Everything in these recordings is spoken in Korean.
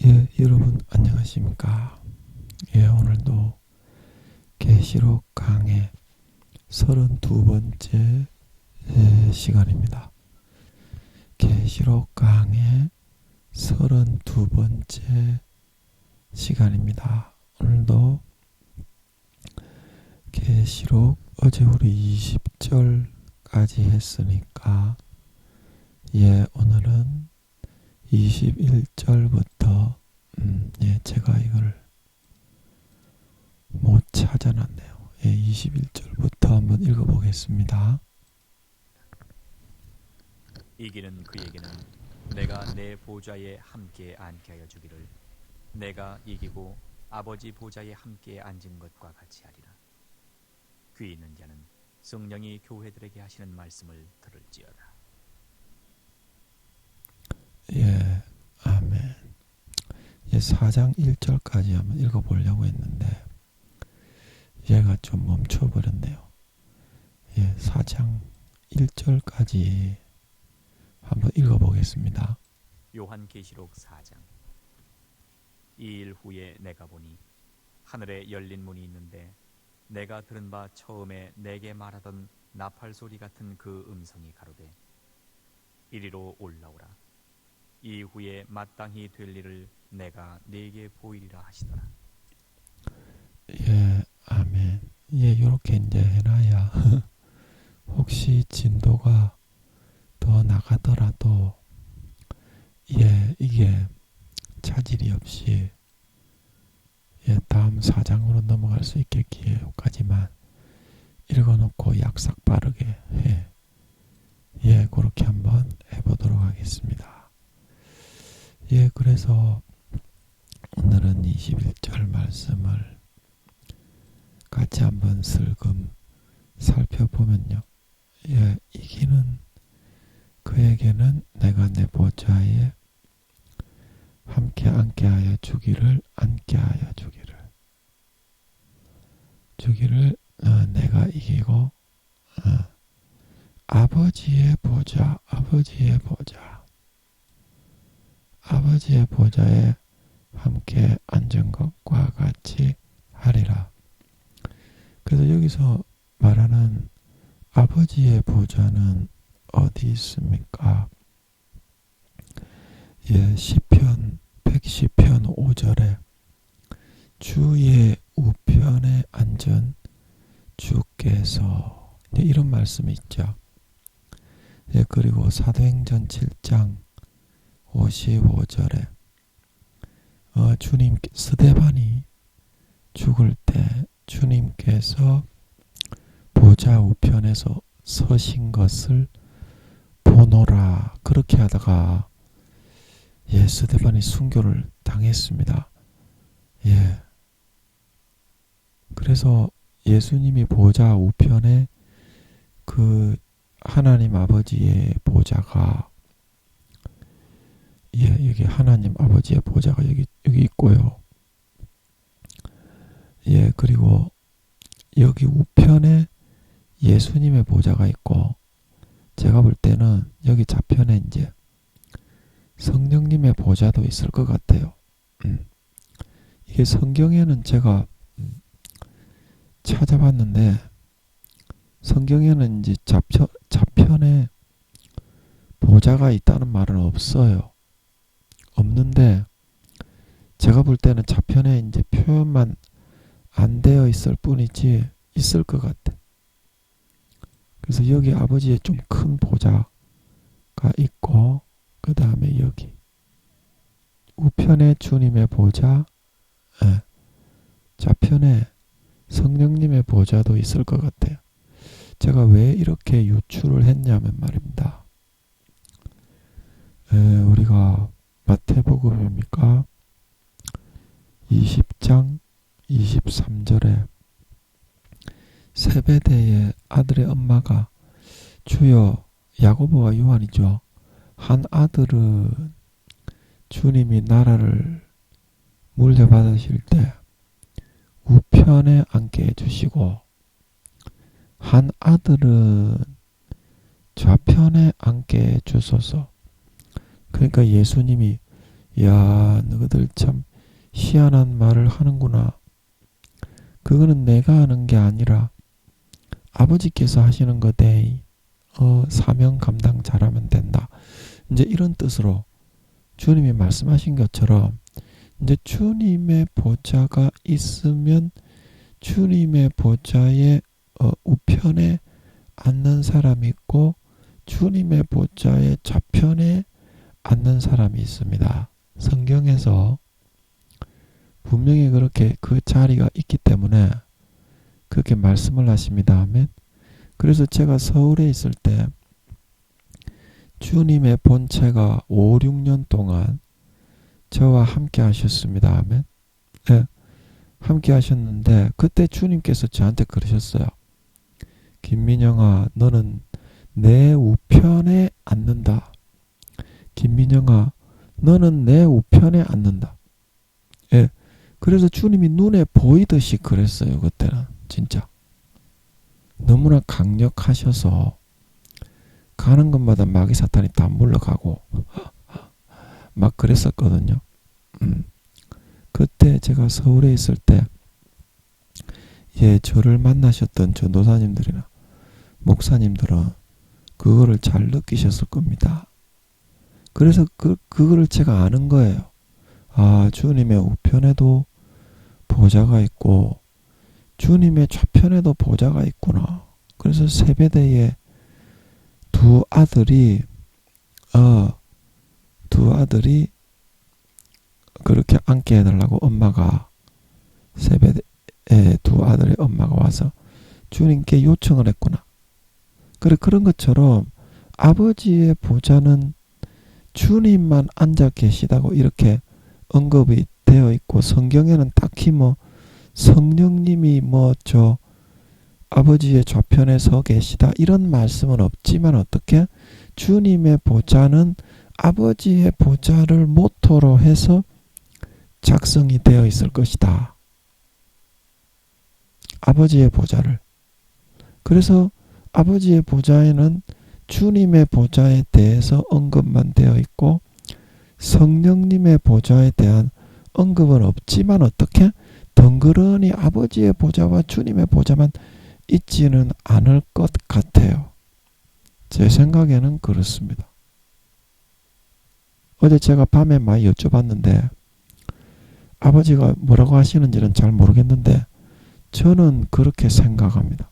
예, 여러분 안녕하십니까? 예, 오늘도 계시록 강의 32번째 시간입니다. 계시록 강의 32번째 시간입니다. 오늘도 계시록 어제 우리 20절까지 했으니까 오늘은 21절부터 제가 이걸 못 찾아놨네요. 21절부터 한번 읽어보겠습니다. 이기는 그에게는 내가 내 보좌에 함께 앉게 하여 주기를 내가 이기고 아버지 보좌에 함께 앉은 것과 같이 하리라. 귀 있는 자는 성령이 교회들에게 하시는 말씀을 들을지어다. 아멘. 4장 1절까지 한번 읽어보려고 했는데 얘가 좀 멈춰버렸네요. 4장 1절까지 한번 읽어보겠습니다. 요한계시록 4장. 이 일 후에 내가 보니 하늘에 열린 문이 있는데 내가 들은 바 처음에 내게 말하던 나팔소리 같은 그 음성이 가로되 이리로 올라오라. 이후에 마땅히 될 일을 내가 네게 보이리라 하시더라. 아멘. 요렇게 이제 해놔야 혹시 진도가 더 나가더라도 이게 차질이 없이 다음 4장으로 넘어갈 수 있겠기에까지만 읽어놓고 약삭 빠르게 그렇게 한번 해보도록 하겠습니다. 그래서 오늘은 21절 말씀을 같이 한번 슬금 살펴보면요. 이기는 그에게는 내가 내 보좌에 함께 앉게 하여 주기를 내가 이기고 아버지의 보좌에 함께 앉은 것과 같이 하리라. 그래서 여기서 말하는 아버지의 보좌는 어디 있습니까? 시편 110편 5절에 주의 우편에 앉은 주께서 이런 말씀이 있죠. 그리고 사도행전 7장 55절에 주님 스데반이 죽을 때 주님께서 보좌 우편에서 서신 것을 보노라 그렇게 하다가 스데반이 순교를 당했습니다. 그래서 예수님이 보좌 우편에 그 하나님 아버지의 보좌가 여기 하나님 아버지의 보좌가 여기 있고요. 그리고 여기 우편에 예수님의 보좌가 있고 제가 볼 때는 여기 좌편에 이제 성령님의 보좌도 있을 것 같아요. 이게 성경에는 제가 찾아봤는데 성경에는 이제 좌편에 보좌가 있다는 말은 없어요. 없는데 제가 볼 때는 좌편에 이제 표현만 안 되어 있을 뿐이지 있을 것 같아. 그래서 여기 아버지의 좀 큰 보좌가 있고 그 다음에 여기 우편에 주님의 보좌, 좌편에 성령님의 보좌도 있을 것 같아요. 제가 왜 이렇게 유추를 했냐면 말입니다. 우리가 마태복음입니까? 20장 23절에 세베대의 아들의 엄마가 주여, 야고보와 요한이죠. 한 아들은 주님이 나라를 물려받으실 때 우편에 앉게 해주시고 한 아들은 좌편에 앉게 해주소서. 그러니까 예수님이 야, 너희들 참 희한한 말을 하는구나. 그거는 내가 하는 게 아니라 아버지께서 하시는 거대. 사명 감당 잘하면 된다. 이제 이런 뜻으로 주님이 말씀하신 것처럼 이제 주님의 보좌가 있으면 주님의 보좌의 우편에 앉는 사람이 있고 주님의 보좌의 좌편에 앉는 사람이 있습니다. 성경에서 분명히 그렇게 그 자리가 있기 때문에 그렇게 말씀을 하십니다. 아멘. 그래서 제가 서울에 있을 때 주님의 본체가 5, 6년 동안 저와 함께 하셨습니다. 아멘. 네, 함께 하셨는데 그때 주님께서 저한테 그러셨어요. 김민영아, 너는 내 우편에 앉는다. 김민영아, 너는 내 우편에 앉는다. 예. 그래서 주님이 눈에 보이듯이 그랬어요. 그때는 진짜 너무나 강력하셔서 가는 곳마다 마귀 사탄이 다 물러가고 막 그랬었거든요. 그때 제가 서울에 있을 때 저를 만나셨던 전도사님들이나 목사님들은 그거를 잘 느끼셨을 겁니다. 그래서 그거를 제가 아는 거예요. 아, 주님의 우편에도 보좌가 있고 주님의 좌편에도 보좌가 있구나. 그래서 세배대에 두 아들이 그렇게 앉게 해달라고 엄마가 세배대에 두 아들의 엄마가 와서 주님께 요청을 했구나. 그래, 그런 것처럼 아버지의 보좌는 주님만 앉아 계시다고 이렇게 언급이 되어 있고 성경에는 딱히 성령님이 아버지의 좌편에 서 계시다 이런 말씀은 없지만 어떻게 주님의 보좌는 아버지의 보좌를 모토로 해서 작성이 되어 있을 것이다. 아버지의 보좌를. 그래서 아버지의 보좌에는 주님의 보좌에 대해서 언급만 되어 있고 성령님의 보좌에 대한 언급은 없지만 어떻게 덩그러니 아버지의 보좌와 주님의 보좌만 있지는 않을 것 같아요. 제 생각에는 그렇습니다. 어제 제가 밤에 많이 여쭤봤는데 아버지가 뭐라고 하시는지는 잘 모르겠는데 저는 그렇게 생각합니다.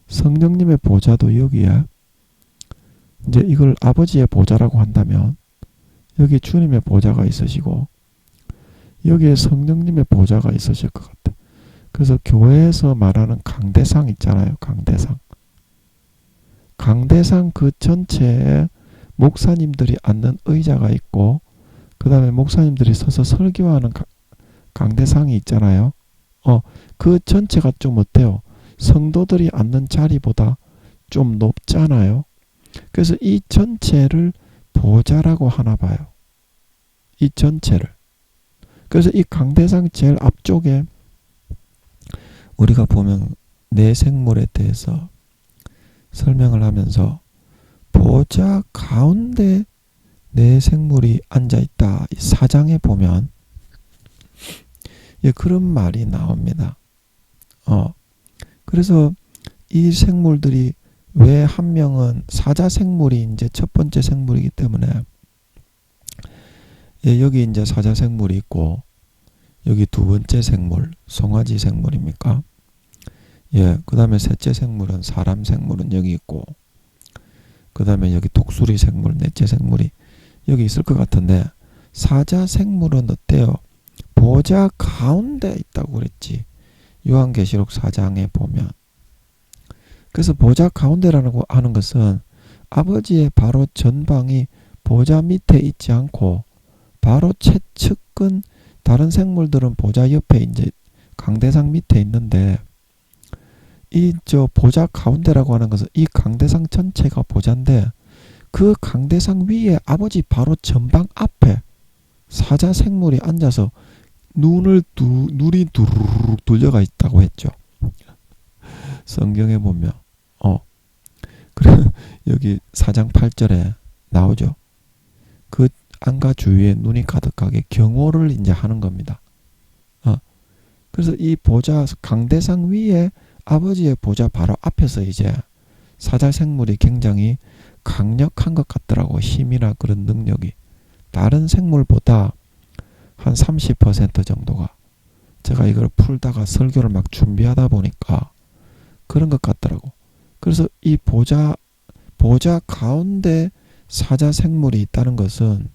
성령님의 보좌도 여기에 이제 이걸 아버지의 보좌라고 한다면 여기 주님의 보좌가 있으시고 여기에 성령님의 보좌가 있으실 것 같아요. 그래서 교회에서 말하는 강대상 있잖아요. 강대상 그 전체에 목사님들이 앉는 의자가 있고 그 다음에 목사님들이 서서 설교하는 강대상이 있잖아요. 그 전체가 좀 어때요? 성도들이 앉는 자리보다 좀 높잖아요. 그래서 이 전체를 보좌라고 하나 봐요. 이 전체를. 그래서 이 강대상 제일 앞쪽에 우리가 보면 내 생물에 대해서 설명을 하면서 보좌 가운데 내 생물이 앉아있다. 4장에 보면 그런 말이 나옵니다. 그래서 이 생물들이 왜 한 명은 사자 생물이 이제 첫 번째 생물이기 때문에 여기 이제 사자 생물이 있고 여기 두 번째 생물 송아지 생물입니까? 그 다음에 셋째 생물은 사람 생물은 여기 있고 그 다음에 여기 독수리 생물 넷째 생물이 여기 있을 것 같은데 사자 생물은 어때요? 보좌 가운데 있다고 그랬지. 요한계시록 4장에 보면. 그래서 보좌 가운데라는 하는 것은 아버지의 바로 전방이 보좌 밑에 있지 않고 바로 최측근 다른 생물들은 보좌 옆에 이제 강대상 밑에 있는데 이 보좌 가운데라고 하는 것은 이 강대상 전체가 보좌인데 그 강대상 위에 아버지 바로 전방 앞에 사자 생물이 앉아서 눈이 두루룩 돌려가 있다고 했죠. 성경에 보면 그래 여기 4장 8절에 나오죠. 그 안과 주위에 눈이 가득하게 경호를 이제 하는 겁니다. 그래서 이 보좌 강대상 위에 아버지의 보좌 바로 앞에서 이제 사자생물이 굉장히 강력한 것 같더라고. 힘이나 그런 능력이 다른 생물보다 한 30% 정도가, 제가 이걸 풀다가 설교를 막 준비하다 보니까 그런 것 같더라고. 그래서 이 보좌 가운데 사자생물이 있다는 것은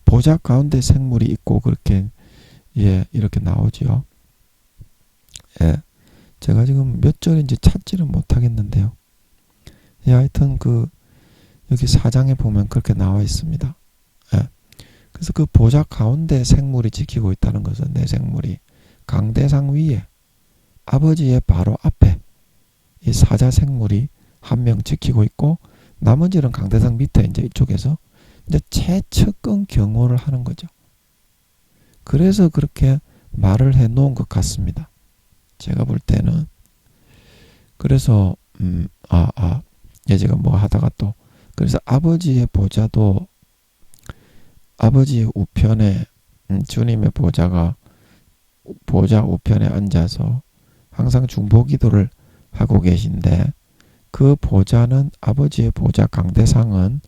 보좌 가운데 생물이 있고 그렇게 이렇게 나오지요. 제가 지금 몇 절인지 찾지는 못하겠는데요. 하여튼 여기 4장에 보면 그렇게 나와 있습니다. 그래서 그 보좌 가운데 생물이 지키고 있다는 것은 내 생물이 강대상 위에 아버지의 바로 앞에 이 사자 생물이 한 명 지키고 있고, 나머지는 강대상 밑에 이제 이쪽에서 이제 최측근 경호를 하는 거죠. 그래서 그렇게 말을 해 놓은 것 같습니다. 제가 볼 때는. 그래서 제가 뭐 하다가 또, 그래서 아버지의 보좌도 아버지의 우편에 주님의 보좌가 보좌 우편에 앉아서 항상 중보기도를 하고 계신데, 그 보좌는 아버지의 보좌 강대상은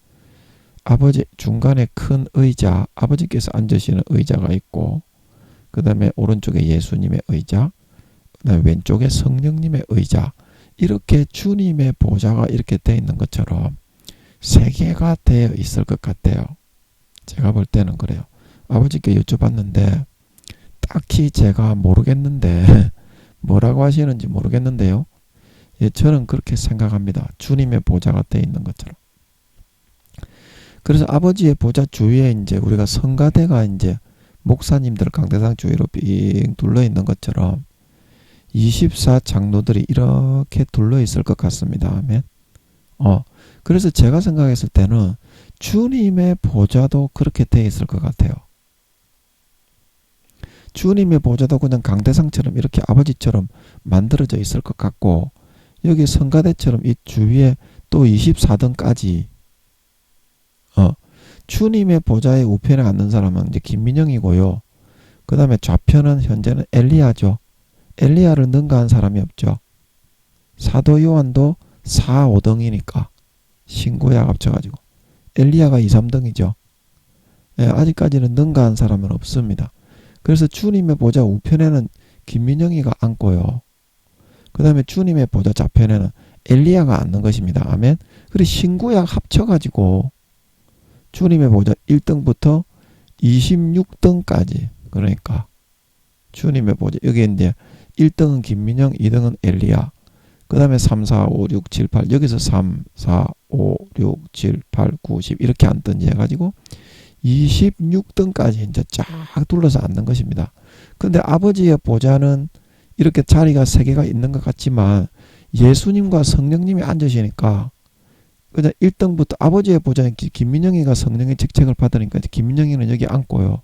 아버지 중간에 큰 의자, 아버지께서 앉으시는 의자가 있고, 그 다음에 오른쪽에 예수님의 의자, 그 다음에 왼쪽에 성령님의 의자, 이렇게 주님의 보좌가 이렇게 되어 있는 것처럼 세 개가 되어 있을 것 같아요. 제가 볼 때는 그래요. 아버지께 여쭤봤는데 딱히 제가 모르겠는데 뭐라고 하시는지 모르겠는데요. 저는 그렇게 생각합니다. 주님의 보좌가 되어 있는 것처럼. 그래서 아버지의 보좌 주위에 이제 우리가 성가대가 이제 목사님들 강대상 주위로 빙 둘러 있는 것처럼 24장로들이 이렇게 둘러 있을 것 같습니다. 아멘. 그래서 제가 생각했을 때는 주님의 보좌도 그렇게 되어 있을 것 같아요. 주님의 보좌도 그냥 강대상처럼 이렇게 아버지처럼 만들어져 있을 것 같고, 여기 성가대처럼 이 주위에 또 24등까지 주님의 보좌의 우편에 앉는 사람은 이제 김민영이고요. 그 다음에 좌편은 현재는 엘리야죠. 엘리야를 능가한 사람이 없죠. 사도 요한도 4, 5등이니까 신구약 합쳐가지고 엘리야가 2, 3등이죠. 아직까지는 능가한 사람은 없습니다. 그래서 주님의 보좌 우편에는 김민영이가 앉고요. 그 다음에 주님의 보좌 좌편에는 엘리야가 앉는 것입니다. 아멘. 그리고 신구약 합쳐가지고 주님의 보좌 1등부터 26등까지, 그러니까 주님의 보좌, 여기 이제 1등은 김민영, 2등은 엘리야, 그 다음에 3, 4, 5, 6, 7, 8, 여기서 3, 4, 5, 6, 7, 8, 9, 10 이렇게 앉든지 해가지고 26등까지 이제 쫙 둘러서 앉는 것입니다. 근데 아버지의 보좌는 이렇게 자리가 3개가 있는 것 같지만 예수님과 성령님이 앉으시니까 그냥 1등부터 아버지의 보좌는 김민영이가 성령의 직책을 받으니까 김민영이는 여기 앉고요.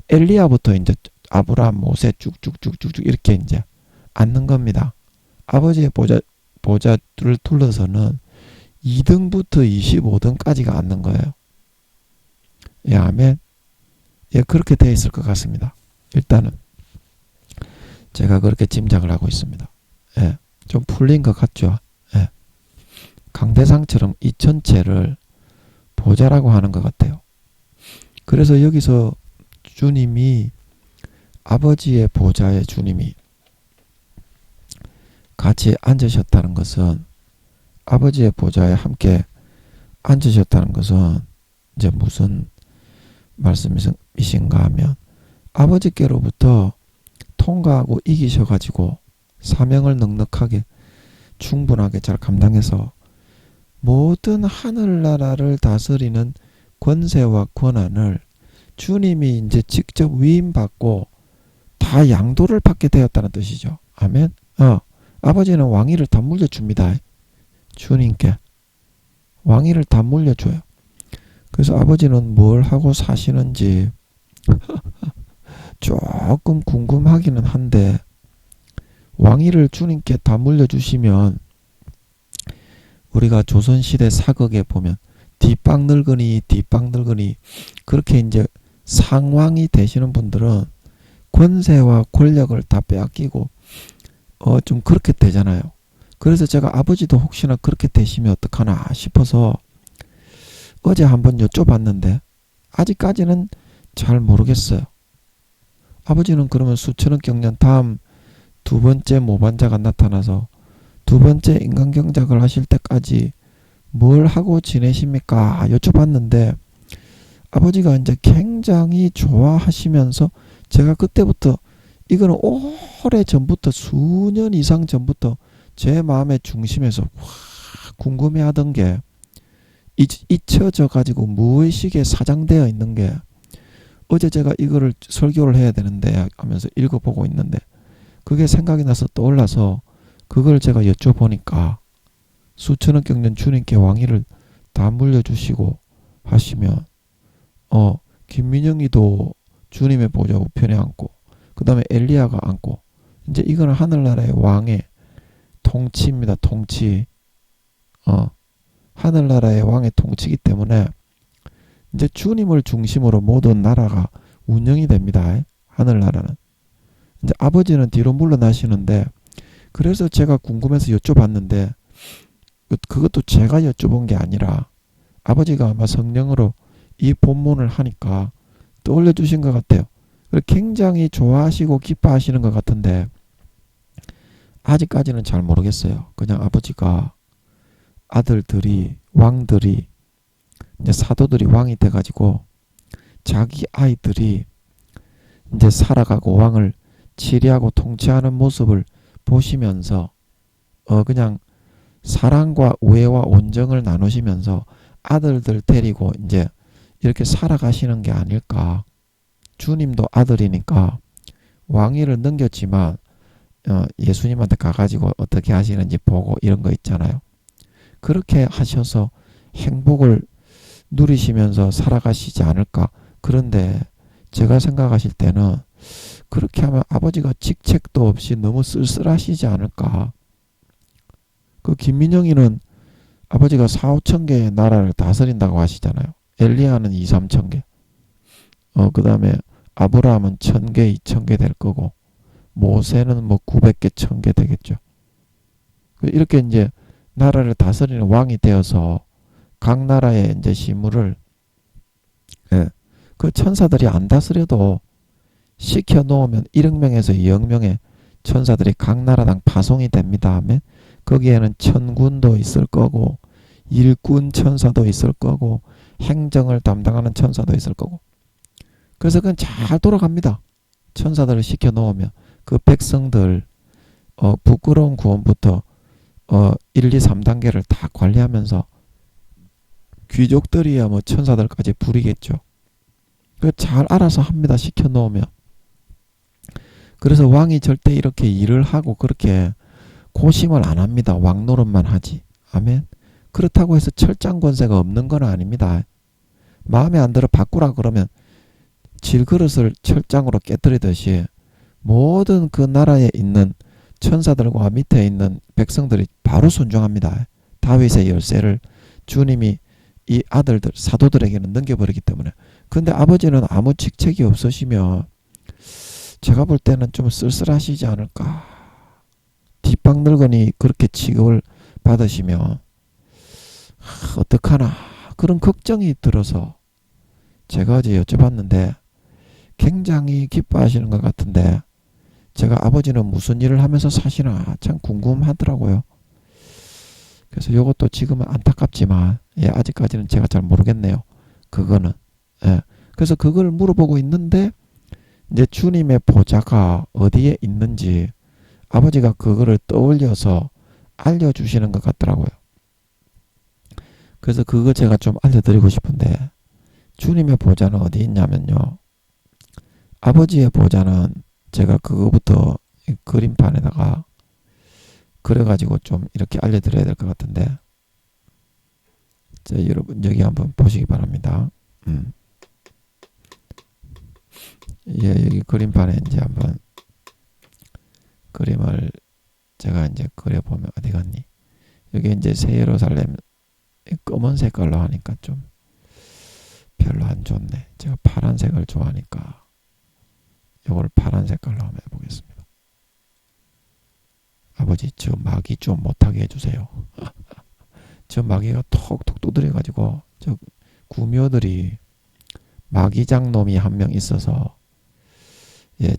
엘리야부터 이제 아브라함, 모세 쭉쭉쭉쭉쭉 이렇게 이제 앉는 겁니다. 아버지의 보좌를 둘러서는 2등부터 25등까지가 앉는 거예요. 아멘. 그렇게 되어 있을 것 같습니다. 일단은 제가 그렇게 짐작을 하고 있습니다. 좀 풀린 것 같죠. 강대상처럼 이 전체를 보좌라고 하는 것 같아요. 그래서 여기서 주님이 아버지의 보좌에 주님이 같이 앉으셨다는 것은, 아버지의 보좌에 함께 앉으셨다는 것은 이제 무슨 말씀이신가 하면, 아버지께로부터 통과하고 이기셔가지고 사명을 넉넉하게 충분하게 잘 감당해서 모든 하늘나라를 다스리는 권세와 권한을 주님이 이제 직접 위임받고 다 양도를 받게 되었다는 뜻이죠. 아멘. 아버지는 왕위를 다 물려줍니다. 주님께 왕위를 다 물려줘요. 그래서 아버지는 뭘 하고 사시는지 조금 궁금하기는 한데, 왕위를 주님께 다 물려주시면 우리가 조선시대 사극에 보면 뒷방 늙으니 그렇게 이제 상왕이 되시는 분들은 권세와 권력을 다 빼앗기고 좀 그렇게 되잖아요. 그래서 제가 아버지도 혹시나 그렇게 되시면 어떡하나 싶어서 어제 한번 여쭤봤는데 아직까지는 잘 모르겠어요. 아버지는 그러면 수천억 경년 다음 두 번째 모반자가 나타나서 두 번째 인간경작을 하실 때까지 뭘 하고 지내십니까? 여쭤봤는데 아버지가 이제 굉장히 좋아하시면서 제가 그때부터 이거는 오래 전부터 수년 이상 전부터 제 마음의 중심에서 궁금해하던 게 잊혀져 가지고 무의식에 사장되어 있는 게 어제 제가 이거를 설교를 해야 되는데 하면서 읽어보고 있는데 그게 생각이 나서 떠올라서 그걸 제가 여쭤보니까 수천억 경년 주님께 왕위를 다 물려주시고 하시면 김민영이도 주님의 보좌 우편에 앉고 그 다음에 엘리야가 앉고 이제 이거는 하늘나라의 왕의 통치입니다. 통치. 하늘나라의 왕의 통치이기 때문에 이제 주님을 중심으로 모든 나라가 운영이 됩니다. 하늘나라는. 이제 아버지는 뒤로 물러나시는데 그래서 제가 궁금해서 여쭤봤는데 그것도 제가 여쭤본 게 아니라 아버지가 아마 성령으로 이 본문을 하니까 떠올려 주신 것 같아요. 굉장히 좋아하시고 기뻐하시는 것 같은데 아직까지는 잘 모르겠어요. 그냥 아버지가 아들들이 왕들이 이제 사도들이 왕이 돼가지고 자기 아이들이 이제 살아가고 왕을 치리하고 통치하는 모습을 보시면서 그냥 사랑과 우애와 온정을 나누시면서 아들들 데리고 이제 이렇게 살아가시는 게 아닐까. 주님도 아들이니까 왕위를 넘겼지만 예수님한테 가가지고 어떻게 하시는지 보고 이런 거 있잖아요. 그렇게 하셔서 행복을 누리시면서 살아가시지 않을까. 그런데 제가 생각하실 때는 그렇게 하면 아버지가 직책도 없이 너무 쓸쓸하시지 않을까. 그 김민영이는 아버지가 4, 5천 개의 나라를 다스린다고 하시잖아요. 엘리야는 2, 3천 개. 그 다음에 아브라함은 1,000개, 2,000개 될 거고 모세는 뭐 900개, 1,000개 되겠죠. 이렇게 이제 나라를 다스리는 왕이 되어서 각 나라의 이제 시무를 그 천사들이 안 다스려도 시켜 놓으면 1억 명에서 2억 명의 천사들이 각 나라당 파송이 됩니다 하면 거기에는 천군도 있을 거고 일꾼 천사도 있을 거고 행정을 담당하는 천사도 있을 거고 그래서 그건 잘 돌아갑니다. 천사들을 시켜 놓으면 그 백성들 부끄러운 구원부터 1, 2, 3단계를 다 관리하면서 귀족들이야 뭐 천사들까지 부리겠죠. 그 잘 알아서 합니다. 시켜 놓으면. 그래서 왕이 절대 이렇게 일을 하고 그렇게 고심을 안 합니다. 왕 노릇만 하지. 아멘. 그렇다고 해서 철장 권세가 없는 건 아닙니다. 마음에 안 들어 바꾸라 그러면 질그릇을 철장으로 깨뜨리듯이 모든 그 나라에 있는 천사들과 밑에 있는 백성들이 바로 순종합니다. 다윗의 열쇠를 주님이 이 아들들 사도들에게는 넘겨버리기 때문에. 근데 아버지는 아무 직책이 없으시며 제가 볼 때는 좀 쓸쓸하시지 않을까. 뒷방 늙으니 그렇게 취급을 받으시면 어떡하나 그런 걱정이 들어서 제가 어제 여쭤봤는데 굉장히 기뻐하시는 것 같은데 제가 아버지는 무슨 일을 하면서 사시나 참 궁금하더라고요. 그래서 이것도 지금은 안타깝지만 아직까지는 제가 잘 모르겠네요. 그거는. 그래서 그걸 물어보고 있는데 이제 주님의 보좌가 어디에 있는지 아버지가 그거를 떠올려서 알려주시는 것 같더라고요. 그래서 그거 제가 좀 알려드리고 싶은데 주님의 보좌는 어디 있냐면요. 아버지의 보좌는 제가 그거부터 그림판에다가 그래가지고 좀 이렇게 알려드려야 될 것 같은데 자, 여러분 여기 한번 보시기 바랍니다. 여기 그림판에 이제 한번 그림을 제가 이제 그려보면 어디 갔니? 여기 이제 새 예루살렘 검은 색깔로 하니까 좀 별로 안 좋네. 제가 파란색을 좋아하니까 이걸 파란 색깔로 한번 해보겠습니다. 아버지, 저 마귀 좀 못하게 해주세요. 저 마귀가 톡톡 두드려가지고 저 구묘들이 마귀장 놈이 한 명 있어서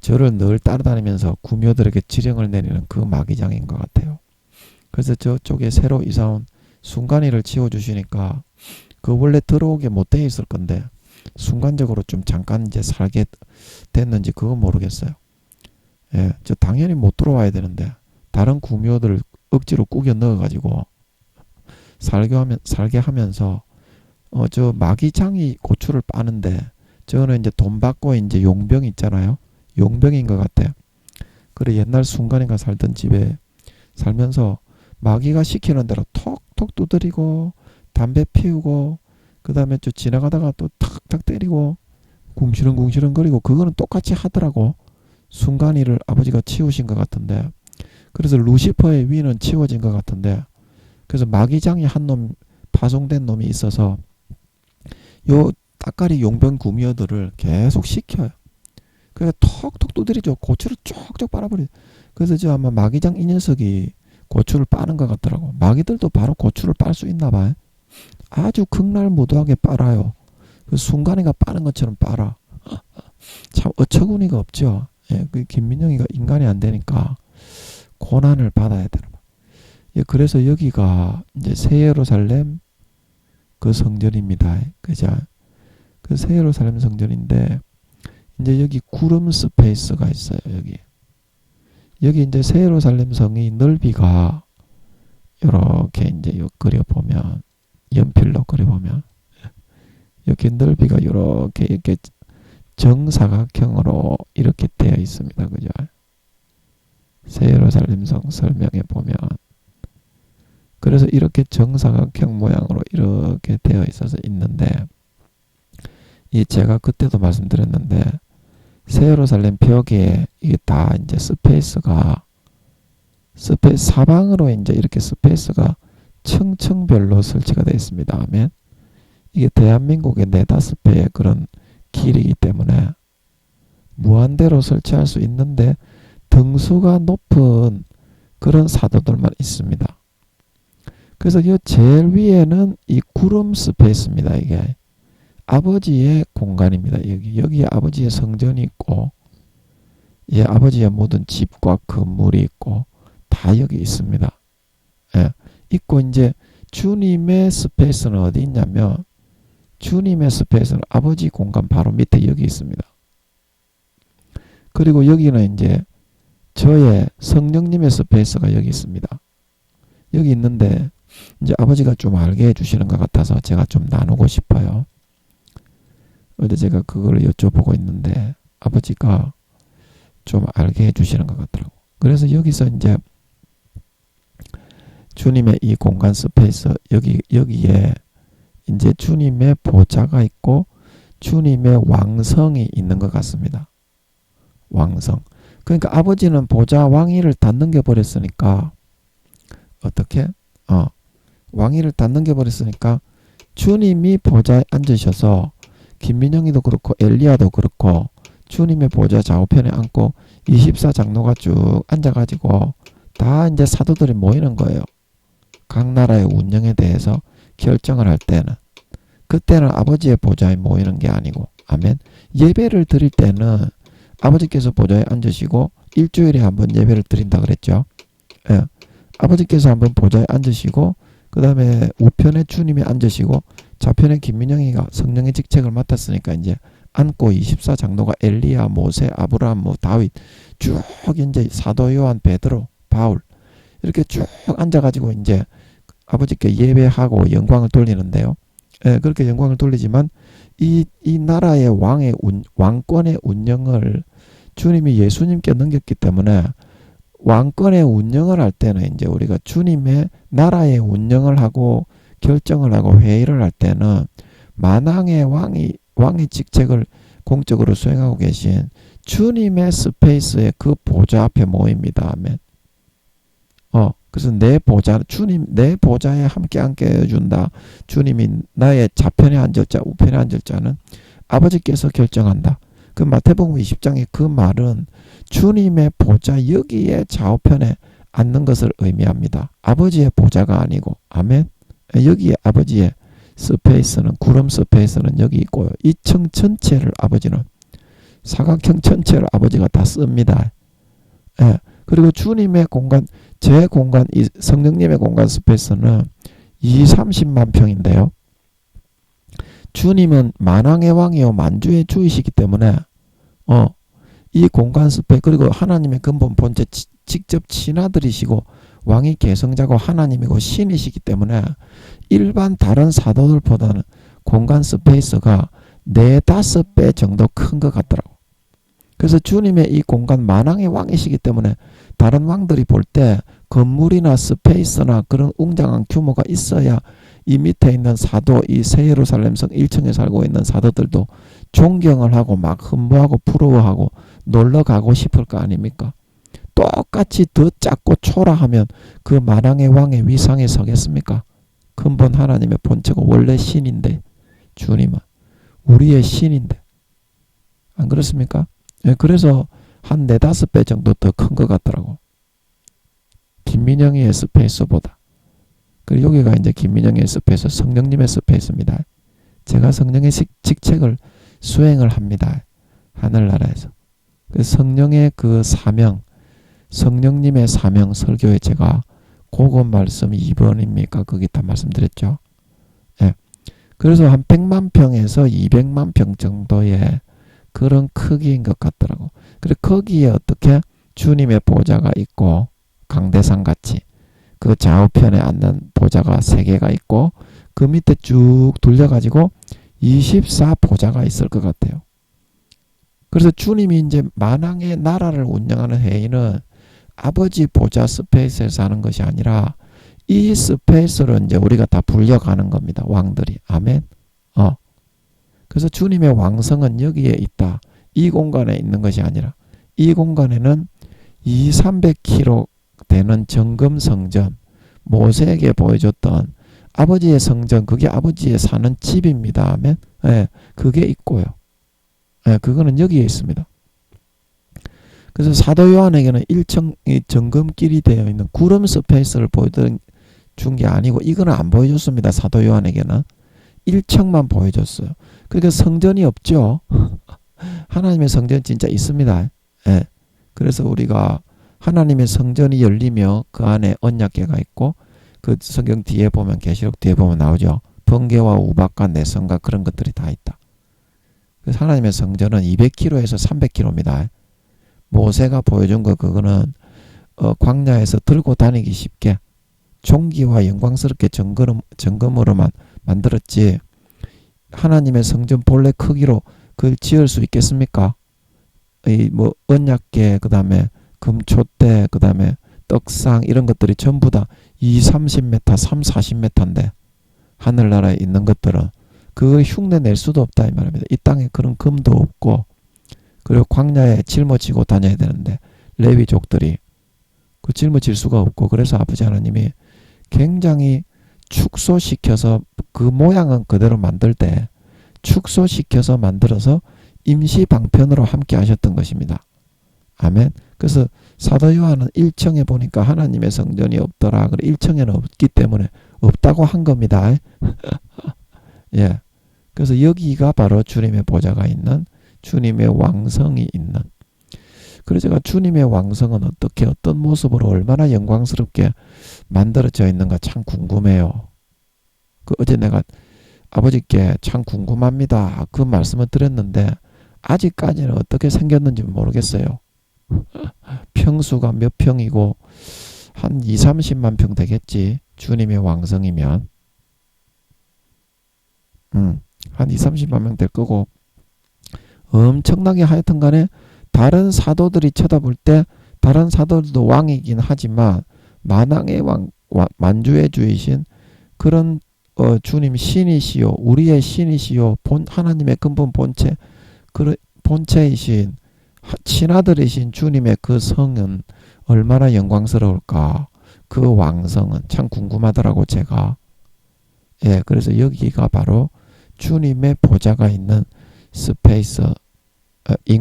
저를 늘 따라다니면서 구묘들에게 지령을 내리는 그 마귀장인 것 같아요. 그래서 저쪽에 새로 이사온 순간이를 치워주시니까 그 원래 들어오게 못 돼 있을 건데 순간적으로 좀 잠깐 이제 살게 됐는지 그건 모르겠어요. 저 당연히 못 들어와야 되는데 다른 구묘들을 억지로 꾸겨 넣어가지고 살게 하면서 저 마귀장이 고추를 빠는데 저는 이제 돈 받고 이제 용병 있잖아요. 용병인 것 같아요. 그래 옛날 순간이가 살던 집에 살면서 마귀가 시키는 대로 톡톡 두드리고 담배 피우고 그 다음에 저 지나가다가 또 탁탁 때리고 궁시렁궁시렁 거리고 그거는 똑같이 하더라고. 순간이를 아버지가 치우신 것 같은데 그래서 루시퍼의 위는 치워진 것 같은데 그래서 마귀장이 한 놈 파송된 놈이 있어서 요 따까리 용병 구미어들을 계속 시켜요. 그래서 톡톡 두드리죠. 고추를 쪽쪽 빨아버려. 그래서 저 아마 마귀장 이 녀석이 고추를 빠는 것 같더라고. 마귀들도 바로 고추를 빨 수 있나 봐요. 아주 극날무도하게 빨아요. 그 순간이가 빠는 것처럼 빨아. 참 어처구니가 없죠. 그 김민영이가 인간이 안 되니까 고난을 받아야 되는 거야. 그래서 여기가 이제 새 예루살렘 그 성전입니다. 그죠? 그 새 예루살렘 성전인데 이제 여기 구름 스페이스가 있어요. 여기 이제 새 예루살렘 성이 넓이가 이렇게 이제 그려보면 연필로 그려보면 이렇게 넓이가 이렇게 정사각형으로 이렇게 되어 있습니다. 그죠? 새 예루살렘 성 설명에 보면 그래서 이렇게 정사각형 모양으로 이렇게 되어 있어서 있는데 이 제가 그때도 말씀드렸는데 새 예루살렘 벽에 이게 다 이제 스페이스가 사방으로 이제 이렇게 스페이스가 층층별로 설치가 되어 있습니다. 아멘. 이게 대한민국의 4-5배의 그런 길이기 때문에 무한대로 설치할 수 있는데 등수가 높은 그런 사도들만 있습니다. 그래서 이 제일 위에는 이 구름 스페이스입니다. 이게 아버지의 공간입니다. 여기에 아버지의 성전이 있고 아버지의 모든 집과 건물이 있고 다 여기 있습니다. 있고 이제 주님의 스페이스는 어디 있냐면 주님의 스페이스는 아버지 공간 바로 밑에 여기 있습니다. 그리고 여기는 이제 저의 성령님의 스페이스가 여기 있습니다. 여기 있는데 이제 아버지가 좀 알게 해주시는 것 같아서 제가 좀 나누고 싶어요. 어제 제가 그걸 여쭤보고 있는데 아버지가 좀 알게 해주시는 것 같더라고. 그래서 여기서 이제 주님의 이 공간 스페이스 여기에 이제 주님의 보좌가 있고 주님의 왕성이 있는 것 같습니다. 왕성. 그러니까 아버지는 보좌 왕위를 다 넘겨버렸으니까 어떻게? 왕위를 다 넘겨버렸으니까 주님이 보좌에 앉으셔서 김민영이도 그렇고 엘리야도 그렇고 주님의 보좌 좌우편에 앉고 24장로가 쭉 앉아가지고 다 이제 사도들이 모이는 거예요. 각 나라의 운영에 대해서 결정을 할 때는 그때는 아버지의 보좌에 모이는 게 아니고 아멘. 예배를 드릴 때는 아버지께서 보좌에 앉으시고 일주일에 한번 예배를 드린다 그랬죠. 아버지께서 한번 보좌에 앉으시고 그 다음에 우편에 주님이 앉으시고 좌편에 김민영이가 성령의 직책을 맡았으니까 이제 앉고 24장로가 엘리야, 모세, 아브라함, 다윗 쭉 이제 사도 요한, 베드로, 바울 이렇게 쭉 앉아가지고 이제 아버지께 예배하고 영광을 돌리는데요. 그렇게 영광을 돌리지만 이 나라의 왕권의 운영을 주님이 예수님께 넘겼기 때문에 왕권의 운영을 할 때는 이제 우리가 주님의 나라의 운영을 하고 결정을 하고 회의를 할 때는 만왕의 왕의 직책을 공적으로 수행하고 계신 주님의 스페이스의 그 보좌 앞에 모입니다. 아멘. 그래서 내 보좌, 주님 내 보좌에 함께 해준다. 주님이 나의 좌편에 앉을 자, 우편에 앉을 자는 아버지께서 결정한다. 그 마태복음 20장의 그 말은 주님의 보좌 여기에 좌우편에 앉는 것을 의미합니다. 아버지의 보좌가 아니고, 아멘. 여기에 아버지의 스페이스는, 구름 스페이스는 여기 있고요. 이 층 전체를 아버지는, 사각형 전체를 아버지가 다 씁니다. 예. 그리고 주님의 공간, 제 공간, 이 성령님의 공간 스페이스는 30만 평인데요. 주님은 만왕의 왕이요 만주의 주이시기 때문에 이 공간 스페이스, 그리고 하나님의 근본 본체 직접 친아들이시고 왕이 계승자고 하나님이고 신이시기 때문에 일반 다른 사도들보다는 공간 스페이스가 4-5배 정도 큰 것 같더라고. 그래서 주님의 이 공간 만왕의 왕이시기 때문에 다른 왕들이 볼 때 건물이나 스페이스나 그런 웅장한 규모가 있어야 이 밑에 있는 사도, 이 새 예루살렘 성 1층에 살고 있는 사도들도 존경을 하고 막 흠모하고 부러워하고 놀러 가고 싶을 거 아닙니까? 똑같이 더 작고 초라하면 그 만왕의 왕의 위상에 서겠습니까? 근본 하나님의 본체가 원래 신인데, 주님은 우리의 신인데, 안 그렇습니까? 예, 그래서 한 4-5배 정도 더 큰 것 같더라고. 김민영이의 스페이스보다. 그리고 여기가 이제 김민영의 스페이스, 성령님의 스페이스입니다. 제가 성령의 직책을 수행을 합니다. 하늘나라에서. 그 성령의 그 사명, 성령님의 사명 설교에 제가 그것 말씀 2번입니까? 거기 다 말씀드렸죠. 예. 그래서 한 100만 평에서 200만 평 정도의 그런 크기인 것 같더라고. 그리고 거기에 어떻게 주님의 보좌가 있고, 강대상 같이 그 좌우편에 앉는 보좌가 3개가 있고, 그 밑에 쭉 돌려가지고 24보좌가 있을 것 같아요. 그래서 주님이 이제 만왕의 나라를 운영하는 회의는 아버지 보좌 스페이스에서 하는 것이 아니라 이 스페이스로 이제 우리가 다 불려가는 겁니다. 왕들이. 아멘. 그래서 주님의 왕성은 여기에 있다. 이 공간에 있는 것이 아니라 이 공간에는 200-300km 되는 정금 성전, 모세에게 보여줬던 아버지의 성전, 그게 아버지의 사는 집입니다. 아멘. 예, 그게 있고요. 예, 그거는 여기에 있습니다. 그래서 사도 요한에게는 1층이 정금길이 되어 있는 구름 스페이스를 보여준 게 아니고, 이거는 안 보여줬습니다. 사도 요한에게는 1층만 보여줬어요. 그러니까 성전이 없죠. 하나님의 성전 진짜 있습니다. 예. 그래서 우리가 하나님의 성전이 열리며 그 안에 언약궤가 있고, 그 성경 뒤에 보면, 계시록 뒤에 보면 나오죠. 번개와 우박과 내성과 그런 것들이 다 있다. 그래서 하나님의 성전은 200km에서 300km입니다. 모세가 보여준 거, 그거는 광야에서 들고 다니기 쉽게 종기와 영광스럽게 정금으로만 만들었지, 하나님의 성전 본래 크기로 그걸 지을 수 있겠습니까? 이 뭐 언약궤, 그 다음에 금촛대, 그 다음에 떡상, 이런 것들이 전부 다 20-30m, 30-40m인데 하늘나라에 있는 것들은 그걸 흉내 낼 수도 없다 이 말입니다. 이 땅에 그런 금도 없고, 그리고 광야에 짊어지고 다녀야 되는데 레위족들이 그 짊어질 수가 없고, 그래서 아버지 하나님이 굉장히 축소시켜서 그 모양은 그대로 만들 때 축소시켜서 만들어서 임시 방편으로 함께 하셨던 것입니다. 아멘. 그래서 사도 요한은 1층에 보니까 하나님의 성전이 없더라. 그래 1층에는 없기 때문에 없다고 한 겁니다. 예. 그래서 여기가 바로 주님의 보좌가 있는, 주님의 왕성이 있는. 그래서 제가 주님의 왕성은 어떻게, 어떤 모습으로 얼마나 영광스럽게 만들어져 있는가 참 궁금해요. 그 어제 내가 아버지께 참 궁금합니다, 그 말씀을 드렸는데 아직까지는 어떻게 생겼는지 모르겠어요. 평수가 몇 평이고 한 20-30만 평 되겠지. 주님의 왕성이면 한 20-30만 명 될 거고, 엄청나게 하여튼 간에 다른 사도들이 쳐다볼 때 다른 사도들도 왕이긴 하지만 만왕의 왕, 만주의 주이신 그런 주님 신이시요, 우리의 신이시요, 하나님의 근본 본체, 그 본체이신 친아들이신 주님의 그 성은 얼마나 영광스러울까. 그 왕성은 참 궁금하더라고 제가. 예, 그래서 여기가 바로 주님의 보좌가 있는 스페이스인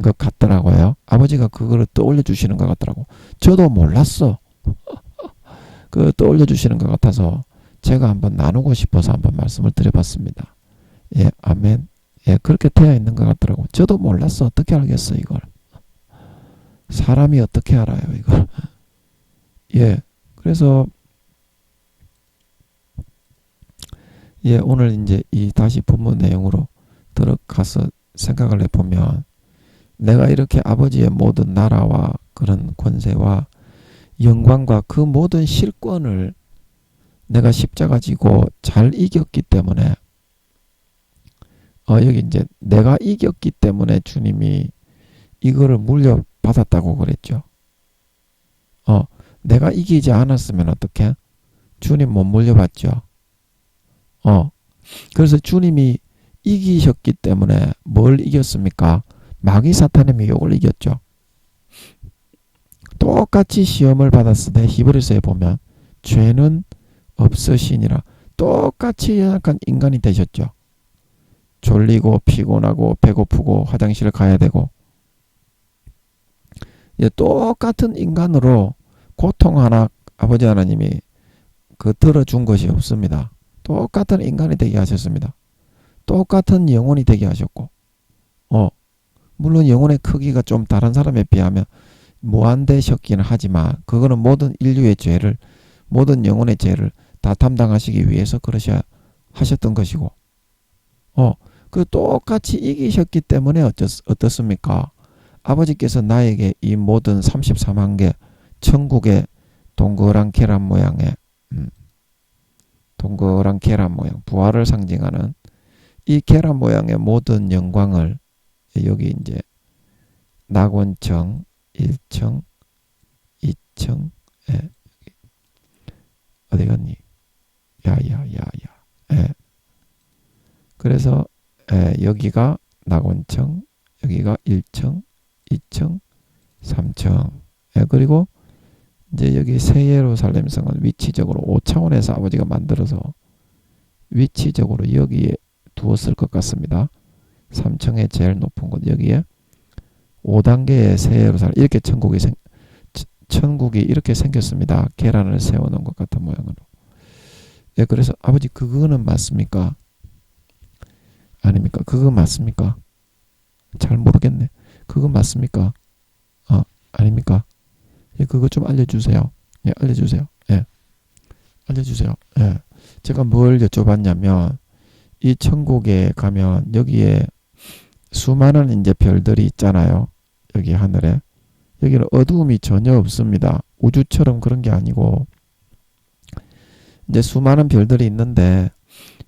것 같더라고요. 아버지가 그거를 떠올려 주시는 것 같더라고. 저도 몰랐어. 그 떠올려 주시는 것 같아서 제가 한번 나누고 싶어서 한번 말씀을 드려봤습니다. 예, 아멘. 예, 그렇게 되어 있는 것 같더라고. 저도 몰랐어. 어떻게 알겠어, 이걸. 사람이 어떻게 알아요, 이걸. 예, 그래서, 예, 오늘 이제 이 다시 본문 내용으로 들어가서 생각을 해보면, 내가 이렇게 아버지의 모든 나라와 그런 권세와 영광과 그 모든 실권을 내가 십자가 지고 잘 이겼기 때문에, 여기 이제 내가 이겼기 때문에 주님이 이거를 물려받았다고 그랬죠. 내가 이기지 않았으면 어떡해? 주님 못 물려받죠. 그래서 주님이 이기셨기 때문에 뭘 이겼습니까? 마귀 사탄의 미혹을 이겼죠. 똑같이 시험을 받았을 때 히브리서에 보면 죄는 없으시니라. 똑같이 연약한 인간이 되셨죠. 졸리고 피곤하고 배고프고 화장실 가야 되고, 똑같은 인간으로 고통 하나 아버지 하나님이 들어준 것이 없습니다. 똑같은 인간이 되게 하셨습니다. 똑같은 영혼이 되게 하셨고, 물론 영혼의 크기가 좀 다른 사람에 비하면 무한되셨기는 하지만 그거는 모든 인류의 죄를, 모든 영혼의 죄를 다 담당하시기 위해서 하셨던 것이고, 그 똑같이 이기셨기 때문에 어떻습니까? 아버지께서 나에게 이 모든 34만 개 천국의 동그란 계란 모양의 동그란 계란 모양, 부활을 상징하는 이 계란 모양의 모든 영광을 여기 이제 낙원청 1층 2층 어디 갔니? 야야야야. 그래서 여기가 낙원청, 여기가 1층 2층 3층. 그리고 이제 여기 새 예루살렘 성은 위치적으로 5차원에서 아버지가 만들어서 위치적으로 여기에 두었을 것 같습니다. 3층의 제일 높은 곳, 여기에 5단계의 새 예루살렘, 이렇게 천국이 이렇게 생겼습니다. 계란을 세워놓은 것 같은 모양으로. 그래서 아버지 그거는 맞습니까? 아닙니까? 그거 맞습니까? 잘 모르겠네. 그거 맞습니까? 아닙니까? 그거 좀 알려주세요. 알려주세요. 알려주세요. 제가 뭘 여쭤봤냐면, 이 천국에 가면 여기에 수많은 이제 별들이 있잖아요. 여기 하늘에. 여기는 어두움이 전혀 없습니다. 우주처럼 그런 게 아니고, 이제 수많은 별들이 있는데,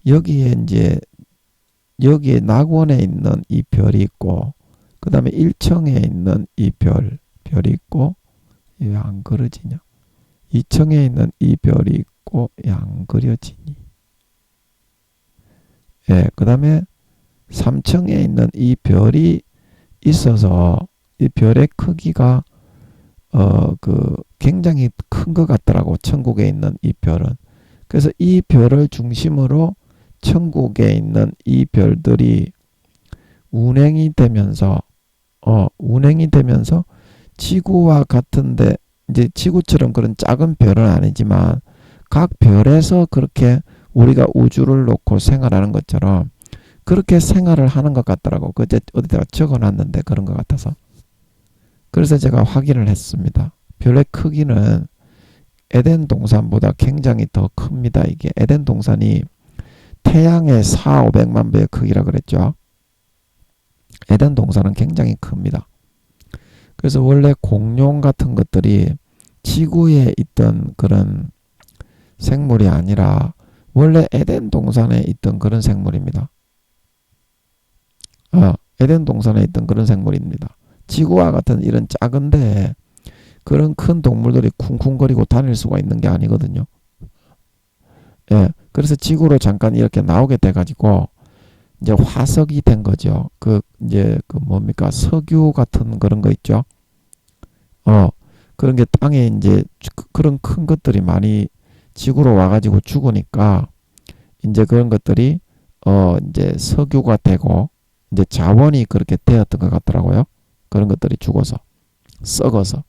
여기에 낙원에 있는 이 별이 있고, 그 다음에 1층에 있는 이 별이 있고, 왜 안 그려지냐? 2층에 있는 이 별이 있고, 왜 안 그려지니? 그 다음에 3층에 있는 이 별이 있어서, 이 별의 크기가, 굉장히 큰 것 같더라고. 천국에 있는 이 별은. 그래서 이 별을 중심으로 천국에 있는 이 별들이 운행이 되면서 지구와 같은데, 이제 지구처럼 그런 작은 별은 아니지만 각 별에서 그렇게 우리가 우주를 놓고 생활하는 것처럼 그렇게 생활을 하는 것 같더라고. 그때 어디다가 적어놨는데 그런 것 같아서. 그래서 제가 확인을 했습니다. 별의 크기는 에덴 동산보다 굉장히 더 큽니다. 이게 에덴 동산이 태양의 4,500만 배의 크기라 그랬죠. 에덴 동산은 굉장히 큽니다. 그래서 원래 공룡 같은 것들이 지구에 있던 그런 생물이 아니라 원래 에덴 동산에 있던 그런 생물입니다. 에덴 동산에 있던 그런 생물입니다. 지구와 같은 이런 작은데 그런 큰 동물들이 쿵쿵거리고 다닐 수가 있는 게 아니거든요. 그래서 지구로 잠깐 이렇게 나오게 돼가지고 이제 화석이 된 거죠. 뭡니까? 석유 같은 그런 거 있죠. 그런 게 땅에 이제 그런 큰 것들이 많이 지구로 와가지고 죽으니까 이제 그런 것들이 이제 석유가 되고 이제 자원이 그렇게 되었던 것 같더라고요. 그런 것들이 죽어서 썩어서.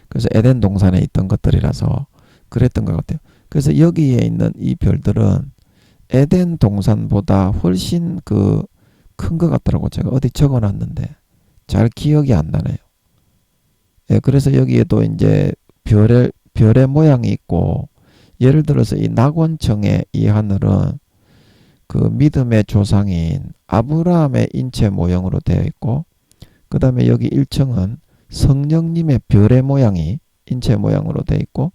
그래서 에덴 동산에 있던 것들이라서 그랬던 것 같아요. 그래서 여기에 있는 이 별들은 에덴 동산보다 훨씬 그 큰 것 같더라고. 제가 어디 적어놨는데 잘 기억이 안 나네요. 예, 그래서 여기에도 이제 별의 모양이 있고, 예를 들어서 이 낙원청의 이 하늘은 그 믿음의 조상인 아브라함의 인체 모형으로 되어 있고, 그 다음에 여기 1층은 성령님의 별의 모양이 인체 모양으로 되어 있고,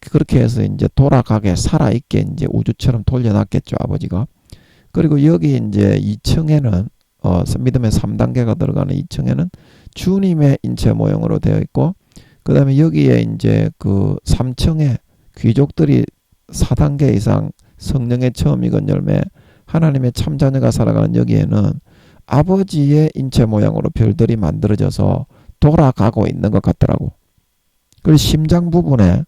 그렇게 해서 이제 돌아가게 살아있게 이제 우주처럼 돌려놨겠죠, 아버지가. 그리고 여기 이제 2층에는 믿음의 3단계가 들어가는 2층에는 주님의 인체 모형으로 되어 있고, 그 다음에 여기에 이제 그 3층에 귀족들이 4단계 이상 성령의 처음 익은 열매 하나님의 참자녀가 살아가는 여기에는 아버지의 인체 모양으로 별들이 만들어져서 돌아가고 있는 것 같더라고. 그리고 심장 부분에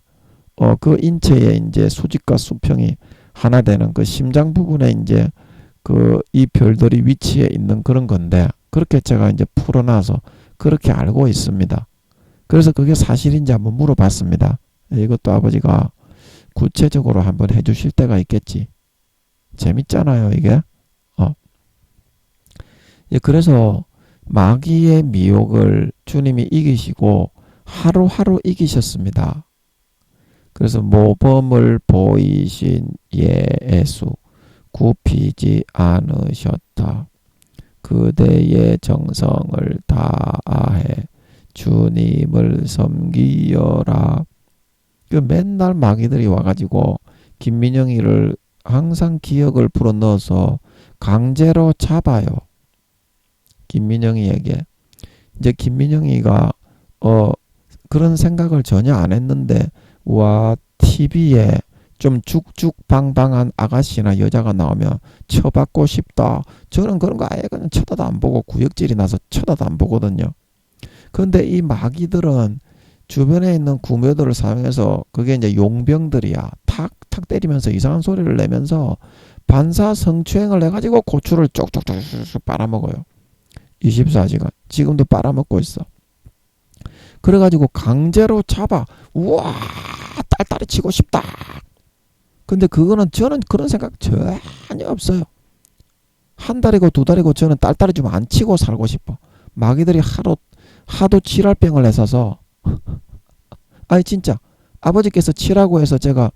그 인체의 이제 수직과 수평이 하나 되는 그 심장 부분에 이제 그 이 별들이 위치해 있는 그런 건데, 그렇게 제가 이제 풀어놔서 그렇게 알고 있습니다. 그래서 그게 사실인지 한번 물어봤습니다. 이것도 아버지가 구체적으로 한번 해주실 때가 있겠지. 재밌잖아요, 이게. 예, 그래서 마귀의 미혹을 주님이 이기시고 하루하루 이기셨습니다. 그래서 모범을 보이신 예수 굽히지 않으셨다. 그대의 정성을 다해 주님을 섬기여라. 그 맨날 마귀들이 와가지고 김민영이를 항상 기억을 불어넣어서 강제로 잡아요. 김민영이에게. 이제 김민영이가 그런 생각을 전혀 안 했는데, 와, TV에 좀 죽죽방방한 아가씨나 여자가 나오면 쳐받고 싶다. 저는 그런 거 아예 그냥 쳐다도 안 보고 구역질이 나서 쳐다도 안 보거든요. 그런데 이 마귀들은 주변에 있는 구묘들을 사용해서, 그게 이제 용병들이야. 탁탁 때리면서 이상한 소리를 내면서 반사 성추행을 해가지고 고추를 쪽쪽쪽 빨아먹어요. 24시간. 지금도 빨아먹고 있어. 그래가지고 강제로 잡아. 우와, 딸딸이 치고 싶다. 근데 그거는 저는 그런 생각 전혀 없어요. 한 달이고 두 달이고 저는 딸딸이 좀 안 치고 살고 싶어. 마귀들이 하도 칠할병을 했어서 아니 진짜 아버지께서 치라고 해서 제가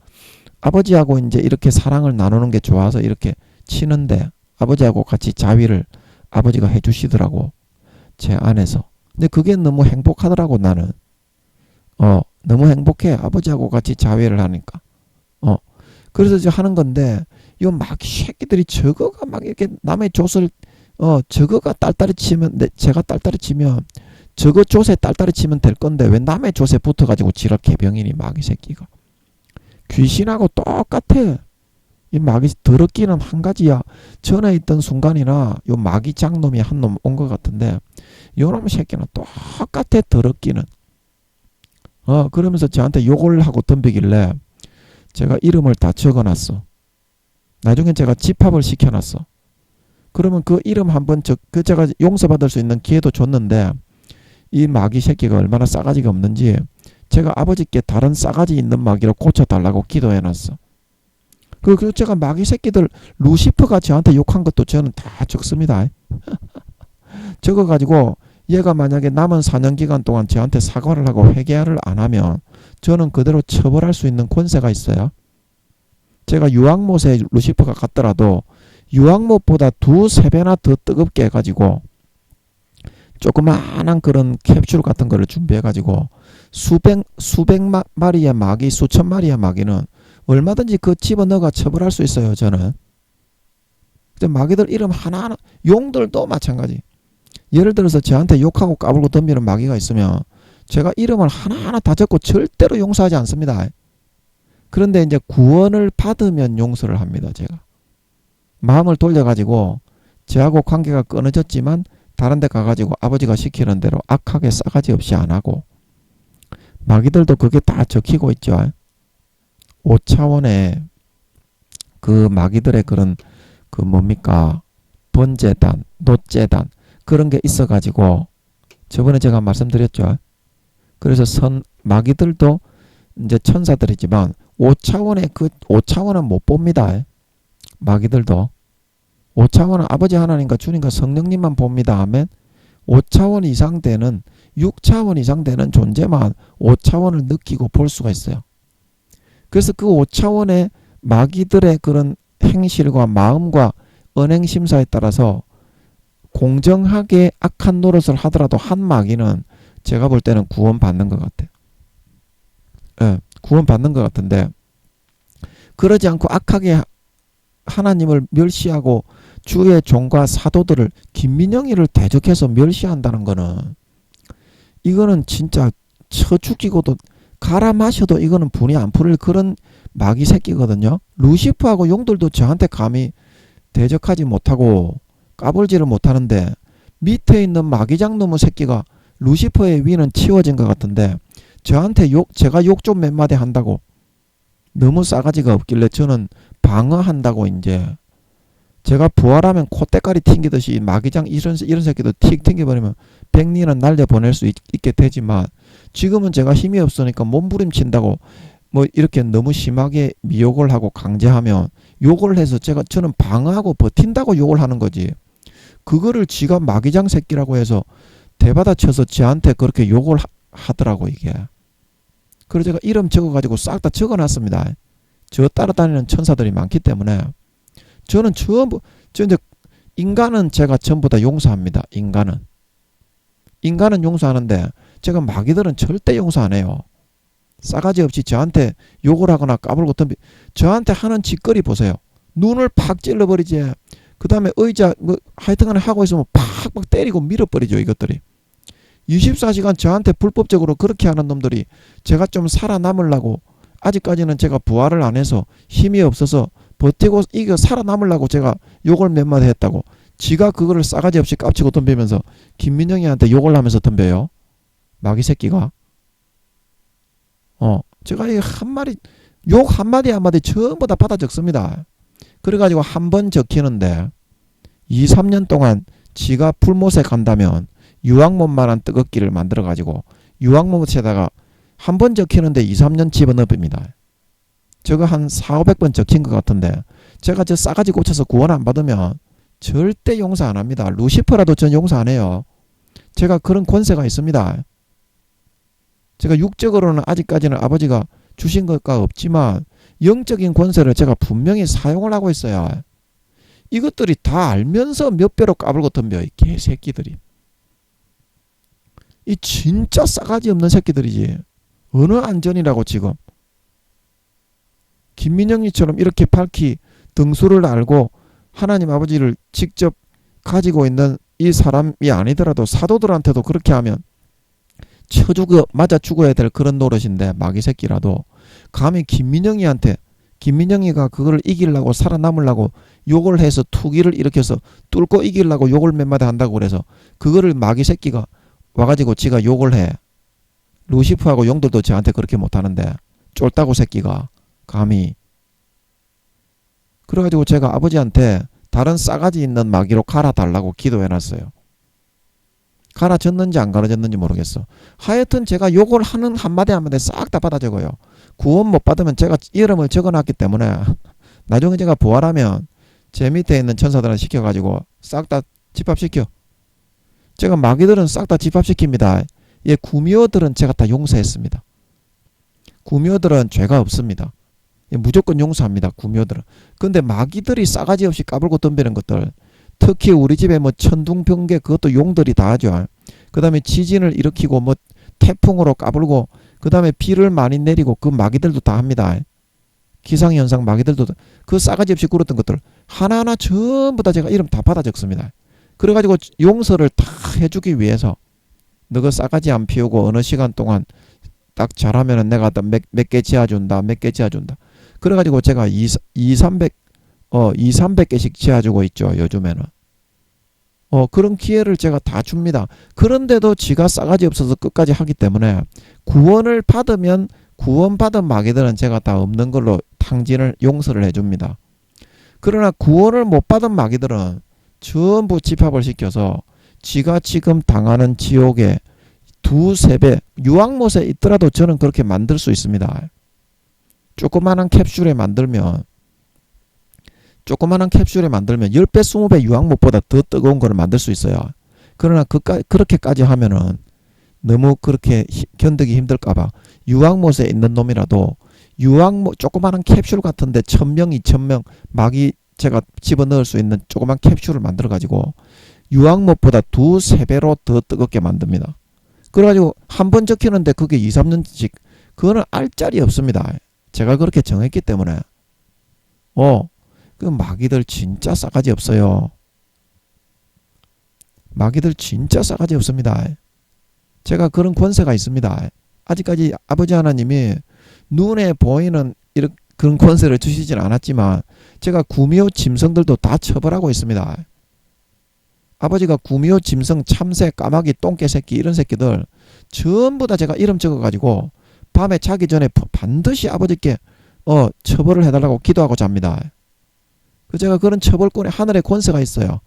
아버지하고 이제 이렇게 사랑을 나누는 게 좋아서 이렇게 치는데, 아버지하고 같이 자위를 아버지가 해주시더라고, 제 안에서. 근데 그게 너무 행복하더라고, 나는. 너무 행복해, 아버지하고 같이 자위를 하니까. 그래서 이제 하는 건데, 요 마귀 새끼들이 저거가 막 이렇게 남의 조 저거가 딸딸이 치면, 제가 딸딸이 치면 저거 조 딸딸이 치면 될 건데 왜 남의 조에 붙어가지고 지랄 개병이니, 마귀 새끼가. 귀신하고 똑같아. 이 마귀 더럽기는 한 가지야. 전에 있던 순간이나 요 마귀 장놈이 한 놈 온 것 같은데, 요놈 새끼는 똑같아, 더럽기는. 그러면서 저한테 욕을 하고 덤비길래 제가 이름을 다 적어놨어. 나중에 제가 집합을 시켜놨어. 그러면 그 이름 한번 제가 용서받을 수 있는 기회도 줬는데, 이 마귀 새끼가 얼마나 싸가지가 없는지 제가 아버지께 다른 싸가지 있는 마귀로 고쳐달라고 기도해놨어. 그리고 제가 마귀 새끼들 루시퍼가 저한테 욕한 것도 저는 다 적습니다. 적어가지고 얘가 만약에 남은 4년 기간 동안 저한테 사과를 하고 회개를 안 하면 저는 그대로 처벌할 수 있는 권세가 있어요. 제가 유황못에 루시퍼가 갔더라도 유황못보다 2~3배나 더 뜨겁게 해가지고 조그마한 그런 캡슐 같은 거를 준비해가지고 수백 마리의 마귀, 수천 마리의 마귀는 얼마든지 그 집어넣어가 처벌할 수 있어요, 저는. 마귀들 이름 하나하나, 용들도 마찬가지. 예를 들어서 저한테 욕하고 까불고 덤비는 마귀가 있으면 제가 이름을 하나하나 다 적고 절대로 용서하지 않습니다. 그런데 이제 구원을 받으면 용서를 합니다, 제가. 마음을 돌려가지고 저하고 관계가 끊어졌지만 다른 데 가가지고 아버지가 시키는 대로 악하게 싸가지 없이 안 하고, 마귀들도 그게 다 적히고 있죠. 5차원의 그 마귀들의 그런 그 뭡니까 번제단, 노제단 그런 게 있어가지고 저번에 제가 말씀드렸죠. 그래서 마귀들도 이제 천사들이지만 5차원의 그 5차원은 못 봅니다. 마귀들도 5차원은 아버지 하나님과 주님과 성령님만 봅니다 하면 5차원 이상 되는 6차원 이상 되는 존재만 5차원을 느끼고 볼 수가 있어요. 그래서 그 5차원의 마귀들의 그런 행실과 마음과 언행심사에 따라서 공정하게 악한 노릇을 하더라도 한 마귀는 제가 볼 때는 구원받는 것 같아요. 예, 구원받는 것 같은데, 그러지 않고 악하게 하나님을 멸시하고 주의 종과 사도들을 김민영이를 대적해서 멸시한다는 거는, 이거는 진짜 쳐 죽이고도 갈아 마셔도 이거는 분이 안 풀릴 그런 마귀 새끼거든요. 루시프하고 용들도 저한테 감히 대적하지 못하고 까불지를 못하는데, 밑에 있는 마귀장 놈의 새끼가 루시퍼의 위는 치워진 것 같은데 저한테 제가 욕 좀 몇 마디 한다고 너무 싸가지가 없길래 저는 방어한다고, 이제 제가 부활하면 콧대가리 튕기듯이 마귀장 이런 새끼도 틱 튕겨버리면 백리는 날려보낼 수 있게 되지만, 지금은 제가 힘이 없으니까 몸부림친다고 뭐 이렇게 너무 심하게 미욕을 하고 강제하면 욕을 해서 저는 방어하고 버틴다고 욕을 하는 거지, 그거를 지가 마귀장 새끼라고 해서 대받아 쳐서 저한테 그렇게 욕을 하더라고 이게. 그래서 제가 이름 적어가지고 싹 다 적어놨습니다. 저 따라다니는 천사들이 많기 때문에 저는 전부, 이제 인간은 제가 전부 다 용서합니다. 인간은 용서하는데 제가 마귀들은 절대 용서 안 해요. 싸가지 없이 저한테 욕을 하거나 까불고 저한테 하는 짓거리 보세요. 눈을 팍 찔러버리지. 그 다음에 의자 뭐 하여튼간에 하고 있으면 팍팍 때리고 밀어버리죠. 이것들이 24시간 저한테 불법적으로 그렇게 하는 놈들이, 제가 좀 살아남으려고, 아직까지는 제가 부활을 안 해서 힘이 없어서 버티고 이거 살아남으려고 제가 욕을 몇 마디 했다고, 지가 그거를 싸가지 없이 깝치고 덤비면서 김민영이한테 욕을 하면서 덤벼요. 마귀 새끼가. 제가 이 한마디 욕 한마디 한마디 전부 다 받아 적습니다. 그래가지고 한 번 적히는데 2, 3년 동안 지가 풀못에 간다면 유황못만한 뜨겁기를 만들어가지고 유황못에다가 한 번 적히는데 2, 3년 집어넣습니다. 저거 한 4, 500번 적힌 것 같은데 제가 저 싸가지 고쳐서 구원 안 받으면 절대 용서 안 합니다. 루시퍼라도 전 용서 안 해요. 제가 그런 권세가 있습니다. 제가 육적으로는 아직까지는 아버지가 주신 것가 없지만 영적인 권세를 제가 분명히 사용을 하고 있어요. 이것들이 다 알면서 몇 배로 까불고 덤벼, 이 개새끼들이. 이 진짜 싸가지 없는 새끼들이지. 어느 안전이라고 지금. 김민영이처럼 이렇게 밝히 등수를 알고 하나님 아버지를 직접 가지고 있는 이 사람이 아니더라도 사도들한테도 그렇게 하면 맞아 죽어야 될 그런 노릇인데, 마귀 새끼라도 감히 김민영이가 그걸 이기려고 살아남으려고 욕을 해서 투기를 일으켜서 뚫고 이기려고 욕을 몇 마디 한다고 그래서 그거를 마귀 새끼가 와가지고 지가 욕을 해. 루시프하고 용들도 저한테 그렇게 못하는데 쫄다고 새끼가 감히. 그래가지고 제가 아버지한테 다른 싸가지 있는 마귀로 갈아달라고 기도해놨어요. 갈아졌는지 안 갈아졌는지 모르겠어. 하여튼 제가 욕을 하는 한마디 한마디 싹 다 받아 적어요. 구원 못 받으면 제가 이름을 적어놨기 때문에 나중에 제가 부활하면 제 밑에 있는 천사들을 시켜가지고 싹 다 집합시켜. 제가 마귀들은 싹 다 집합시킵니다. 예, 구미호들은 제가 다 용서했습니다. 구미호들은 죄가 없습니다. 예, 무조건 용서합니다. 구미호들은. 근데 마귀들이 싸가지 없이 까불고 덤비는 것들, 특히 우리 집에 뭐 천둥번개 그것도 용들이 다 하죠. 그 다음에 지진을 일으키고 뭐 태풍으로 까불고, 그 다음에 비를 많이 내리고, 그 마귀들도 다 합니다. 기상현상 마귀들도 그 싸가지 없이 굴었던 것들 하나하나 전부 다 제가 이름 다 받아 적습니다. 그래가지고 용서를 다 해주기 위해서, 너가 싸가지 안 피우고 어느 시간 동안 딱 잘하면은 내가 몇 개 지어준다, 몇 개 지어준다. 그래가지고 제가 200, 300개씩 지어주고 있죠, 요즘에는. 그런 기회를 제가 다 줍니다. 그런데도 지가 싸가지 없어서 끝까지 하기 때문에 구원을 받으면 구원받은 마귀들은 제가 다 없는 걸로 탕진을 용서를 해줍니다. 그러나 구원을 못 받은 마귀들은 전부 집합을 시켜서 지가 지금 당하는 지옥의 2~3배 유황못에 있더라도 저는 그렇게 만들 수 있습니다. 조그마한 캡슐에 만들면 10배 20배 유황못보다 더 뜨거운 거를 만들 수 있어요. 그러나 그렇게까지 하면은 너무 그렇게 견디기 힘들까봐 유황못에 있는 놈이라도 유황못 조그마한 캡슐 같은데 1000명 2000명 마귀 제가 집어넣을 수 있는 조그만 캡슐을 만들어 가지고 유황못보다 2~3배로 더 뜨겁게 만듭니다. 그래가지고 한 번 적히는데 그게 2~3년씩 그거는 알짜리 없습니다. 제가 그렇게 정했기 때문에 그 마귀들 진짜 싸가지 없어요. 마귀들 진짜 싸가지 없습니다. 제가 그런 권세가 있습니다. 아직까지 아버지 하나님이 눈에 보이는 그런 권세를 주시진 않았지만 제가 구미호 짐승들도 다 처벌하고 있습니다. 아버지가 구미호 짐승, 참새, 까마귀, 똥개 새끼 이런 새끼들 전부 다 제가 이름 적어가지고 밤에 자기 전에 반드시 아버지께 처벌을 해달라고 기도하고 잡니다. 제가 그런 처벌권에 하늘의 권세가 있어요.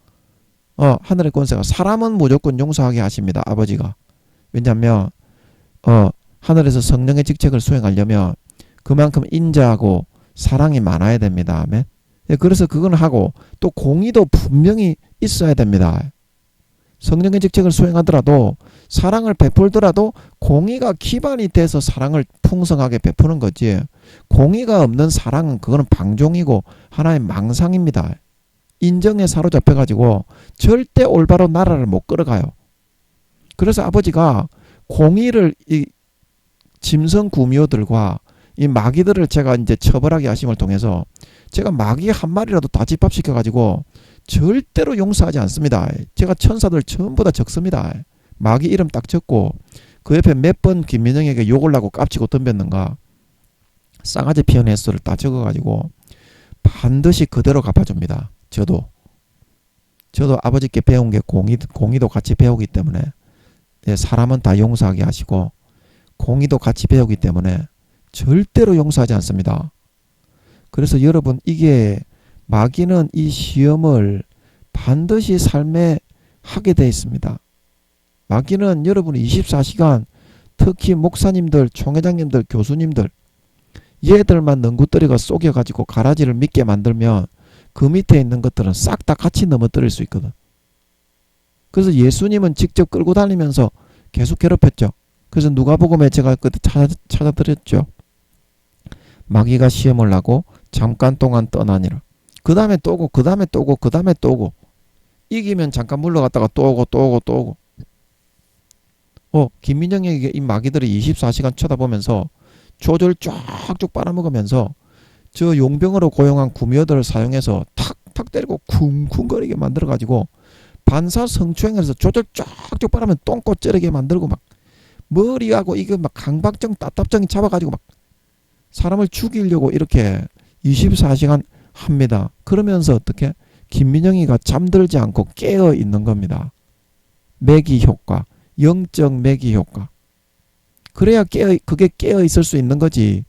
하늘의 권세가 사람은 무조건 용서하게 하십니다. 아버지가. 왜냐하면 하늘에서 성령의 직책을 수행하려면 그만큼 인자하고 사랑이 많아야 됩니다. 아멘. 그래서 그건 하고 또 공의도 분명히 있어야 됩니다. 성령의 직책을 수행하더라도 사랑을 베풀더라도 공의가 기반이 돼서 사랑을 풍성하게 베푸는 거지 공의가 없는 사랑은 그거는 방종이고 하나의 망상입니다. 인정에 사로잡혀가지고 절대 올바로 나라를 못 끌어가요. 그래서 아버지가 공의를 이 짐승 구미호들과 이 마귀들을 제가 이제 처벌하게 하심을 통해서 제가 마귀 한 마리라도 다 집합시켜가지고 절대로 용서하지 않습니다. 제가 천사들 전부 다 적습니다. 마귀 이름 딱 적고 그 옆에 몇 번 김민영에게 욕을 하고 깝치고 덤볐는가 싸가지 피운 횟수를 다 적어가지고 반드시 그대로 갚아줍니다. 저도 아버지께 배운 게 공의도 같이 배우기 때문에 사람은 다 용서하게 하시고 공의도 같이 배우기 때문에 절대로 용서하지 않습니다. 그래서 여러분 이게 마귀는 이 시험을 반드시 삶에 하게 되어 있습니다. 마귀는 여러분이 24시간 특히 목사님들, 총회장님들, 교수님들 얘들만 능구덩이가 쏘겨가지고 가라지를 믿게 만들면 그 밑에 있는 것들은 싹 다 같이 넘어뜨릴 수 있거든. 그래서 예수님은 직접 끌고 다니면서 계속 괴롭혔죠. 그래서 누가복음에 제가 그때 찾아드렸죠. 마귀가 시험을 하고 잠깐 동안 떠나니라. 그 다음에 또 오고 그 다음에 또 오고 그 다음에 또 오고 이기면 잠깐 물러갔다가 또 오고 또 오고 또 오고 김민영에게 이 마귀들이 24시간 쳐다보면서 조절 쫙쭉 빨아먹으면서 저 용병으로 고용한 구미호들을 사용해서 탁탁 때리고 쿵쿵거리게 만들어가지고 반사성추행해서 조절 쫙쭉 빨아면 똥꼬 찌르게 만들고 막 머리하고 이거 막 강박증 따답증이 잡아가지고 막 사람을 죽이려고 이렇게 24시간 합니다. 그러면서 어떻게 김민영이가 잠들지 않고 깨어 있는 겁니다. 매기 효과, 영적 매기 효과. 그래야 그게 깨어 있을 수 있는 거지.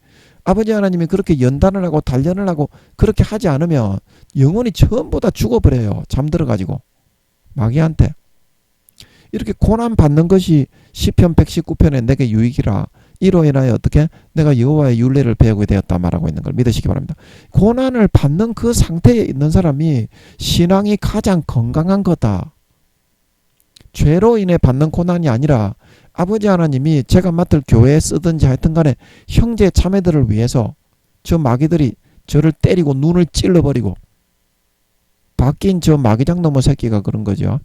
아버지 하나님이 그렇게 연단을 하고 단련을 하고 그렇게 하지 않으면 영혼이 전부 다 죽어버려요. 잠들어가지고 마귀한테. 이렇게 고난 받는 것이 시편 119편에 내게 유익이라. 이로 인하여 어떻게 내가 여호와의 율례를 배우게 되었다 말하고 있는 걸 믿으시기 바랍니다. 고난을 받는 그 상태에 있는 사람이 신앙이 가장 건강한 거다. 죄로 인해 받는 고난이 아니라 아버지 하나님이 제가 맡을 교회에 쓰든지 하여튼 간에 형제 자매들을 위해서 저 마귀들이 저를 때리고 눈을 찔러버리고 바뀐 저 마귀장 놈의 새끼가 그런 거죠.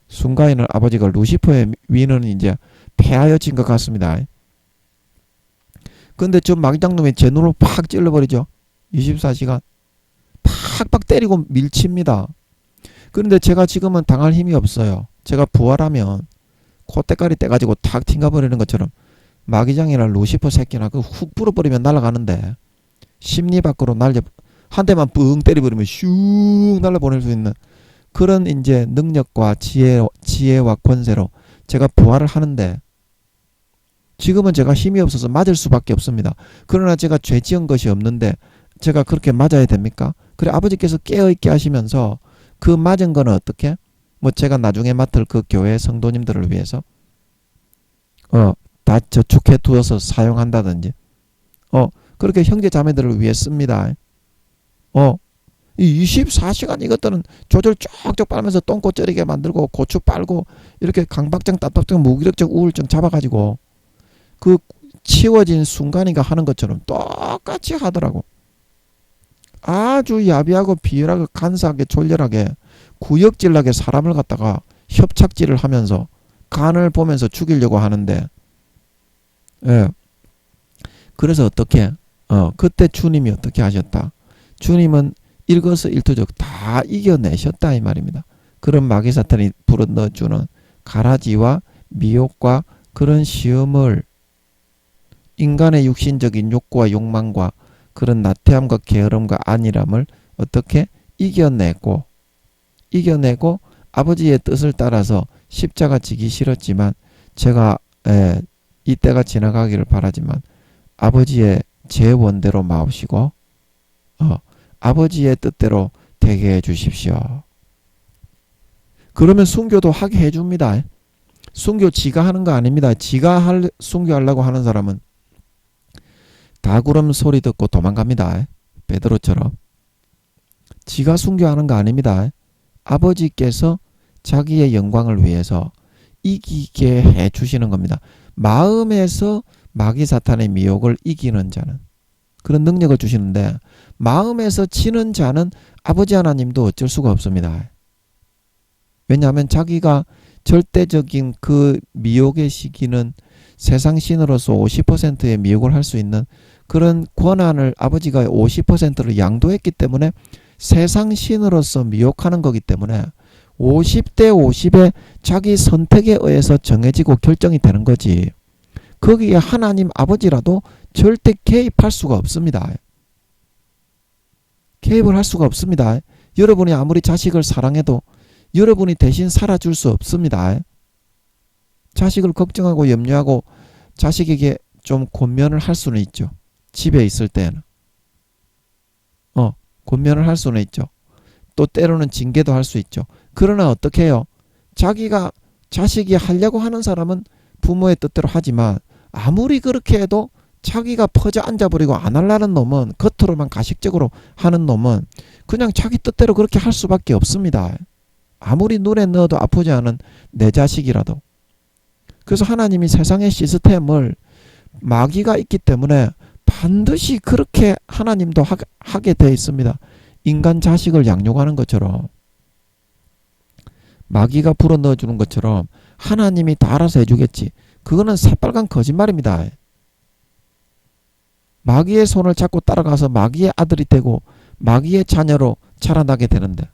순간에는 아버지가 루시퍼의 위는 이제 폐하여진 것 같습니다. 근데 저 마귀장 놈이 제 눈을 팍 찔러버리죠. 24시간 팍팍 때리고 밀칩니다. 그런데 제가 지금은 당할 힘이 없어요. 제가 부활하면 콧대가리 떼가지고 탁 튕가버리는 것처럼 마귀장이나 루시퍼 새끼나 그 훅 불어버리면 날아가는데 심리 밖으로 한 대만 뿡 때려버리면 슉 날아보낼 수 있는 그런 이제 능력과 지혜와 권세로 제가 부활을 하는데 지금은 제가 힘이 없어서 맞을 수밖에 없습니다. 그러나 제가 죄 지은 것이 없는데 제가 그렇게 맞아야 됩니까? 그래 아버지께서 깨어있게 하시면서 그 맞은 거는 어떻게? 뭐 제가 나중에 맡을 그 교회 성도님들을 위해서 다 저축해 두어서 사용한다든지 그렇게 형제 자매들을 위해 씁니다. 이 24시간 이것들은 조절 쪽쪽 빨면서 똥꼬 쩌리게 만들고 고추 빨고 이렇게 강박증 답답증 무기력증 우울증 잡아가지고 그 치워진 순간이가 하는 것처럼 똑같이 하더라고. 아주 야비하고 비열하고 간사하게 졸렬하게 구역질나게 사람을 갖다가 협착질을 하면서 간을 보면서 죽이려고 하는데 예. 그래서 어떻게 그때 주님이 어떻게 하셨다. 주님은 일거수일투족 다 이겨내셨다 이 말입니다. 그런 마귀사탄이 불어넣어주는 가라지와 미혹과 그런 시험을 인간의 육신적인 욕구와 욕망과 그런 나태함과 게으름과 안일함을 어떻게 이겨내고 아버지의 뜻을 따라서 십자가 지기 싫었지만 제가 이때가 지나가기를 바라지만 아버지의 제 원대로 마옵시고 아버지의 뜻대로 되게 해 주십시오. 그러면 순교도 하게 해줍니다. 순교 지가 하는 거 아닙니다. 지가 순교하려고 하는 사람은 다구름 소리 듣고 도망갑니다. 베드로처럼. 지가 순교하는 거 아닙니다. 아버지께서 자기의 영광을 위해서 이기게 해 주시는 겁니다. 마음에서 마귀 사탄의 미혹을 이기는 자는 그런 능력을 주시는데 마음에서 치는 자는 아버지 하나님도 어쩔 수가 없습니다. 왜냐하면 자기가 절대적인 그 미혹의 시기는 세상 신으로서 50%의 미혹을 할 수 있는 그런 권한을 아버지가 50%를 양도했기 때문에 세상 신으로서 미혹하는 거기 때문에 50대 50의 자기 선택에 의해서 정해지고 결정이 되는 거지. 거기에 하나님 아버지라도 절대 개입할 수가 없습니다. 개입을 할 수가 없습니다. 여러분이 아무리 자식을 사랑해도 여러분이 대신 살아줄 수 없습니다. 자식을 걱정하고 염려하고 자식에게 좀 권면을 할 수는 있죠. 집에 있을 때는. 권면을 할 수는 있죠. 또 때로는 징계도 할 수 있죠. 그러나 어떻게 해요? 자식이 하려고 하는 사람은 부모의 뜻대로 하지만 아무리 그렇게 해도 자기가 퍼져 앉아버리고 안 하려는 놈은 겉으로만 가식적으로 하는 놈은 그냥 자기 뜻대로 그렇게 할 수밖에 없습니다. 아무리 눈에 넣어도 아프지 않은 내 자식이라도. 그래서 하나님이 세상의 시스템을 마귀가 있기 때문에 반드시 그렇게 하나님도 하게 되어 있습니다. 인간 자식을 양육하는 것처럼 마귀가 불어넣어주는 것처럼 하나님이 다 알아서 해주겠지. 그거는 새빨간 거짓말입니다. 마귀의 손을 잡고 따라가서 마귀의 아들이 되고 마귀의 자녀로 자라나게 되는데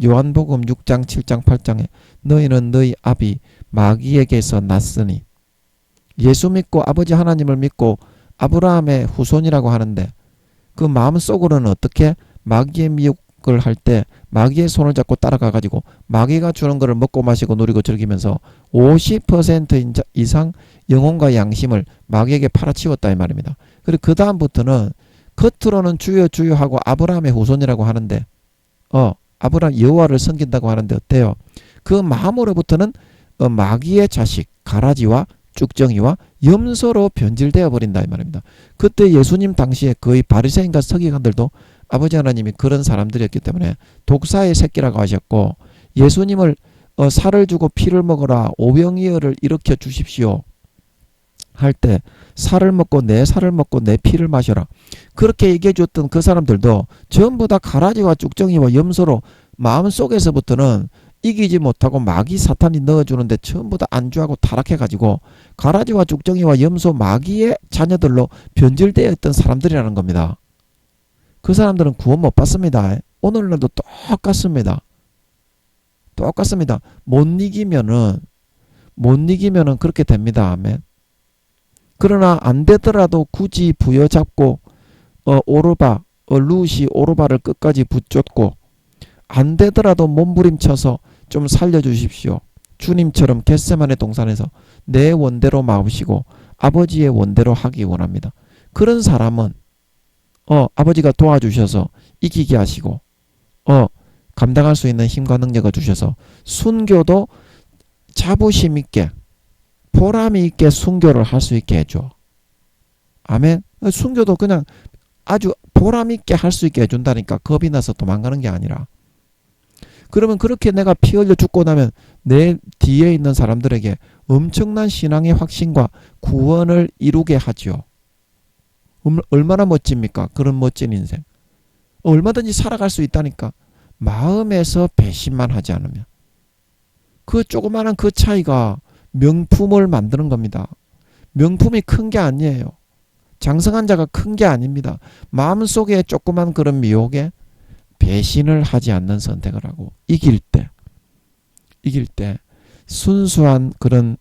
요한복음 6장 7장 8장에 너희는 너희 아비 마귀에게서 났으니 예수 믿고 아버지 하나님을 믿고 아브라함의 후손이라고 하는데 그 마음속으로는 어떻게 마귀의 미혹을 할 때 마귀의 손을 잡고 따라가가지고 마귀가 주는 것을 먹고 마시고 누리고 즐기면서 50% 이상 영혼과 양심을 마귀에게 팔아치웠다 이 말입니다. 그리고 그 다음부터는 겉으로는 주여 주여 하고 아브라함의 후손이라고 하는데 아브라함 여호와를 섬긴다고 하는데 어때요? 그 마음으로부터는 마귀의 자식 가라지와 쭉정이와 염소로 변질되어 버린다 이 말입니다. 그때 예수님 당시에 거의 바리새인과 서기관들도 아버지 하나님이 그런 사람들이었기 때문에 독사의 새끼라고 하셨고 예수님을 살을 주고 피를 먹어라 오병이어를 일으켜 주십시오 할 때 살을 먹고 내 살을 먹고 내 피를 마셔라 그렇게 얘기해 줬던 그 사람들도 전부 다 가라지와 쭉정이와 염소로 마음속에서부터는 이기지 못하고 마귀 사탄이 넣어주는데 전부 다 안주하고 타락해가지고 가라지와 쭉정이와 염소 마귀의 자녀들로 변질되어 있던 사람들이라는 겁니다. 그 사람들은 구원 못 받습니다. 오늘날도 똑같습니다. 똑같습니다. 못 이기면은 그렇게 됩니다. 아멘. 그러나 안 되더라도 굳이 부여잡고 루시 오르바를 끝까지 붙잡고 안 되더라도 몸부림쳐서 좀 살려주십시오. 주님처럼 겟세마네 동산에서 내 원대로 마시고 아버지의 원대로 하기 원합니다. 그런 사람은 아버지가 도와주셔서 이기게 하시고 감당할 수 있는 힘과 능력을 주셔서 순교도 자부심 있게 보람이 있게 순교를 할 수 있게 해줘. 아멘. 순교도 그냥 아주 보람 있게 할 수 있게 해준다니까. 겁이 나서 도망가는 게 아니라. 그러면 그렇게 내가 피 흘려 죽고 나면 내 뒤에 있는 사람들에게 엄청난 신앙의 확신과 구원을 이루게 하죠. 얼마나 멋집니까? 그런 멋진 인생. 얼마든지 살아갈 수 있다니까. 마음에서 배신만 하지 않으면. 그 조그마한 그 차이가 명품을 만드는 겁니다. 명품이 큰 게 아니에요. 장성한 자가 큰 게 아닙니다. 마음속에 조그만 그런 미혹에 배신을 하지 않는 선택을 하고 이길 때 순수한 그런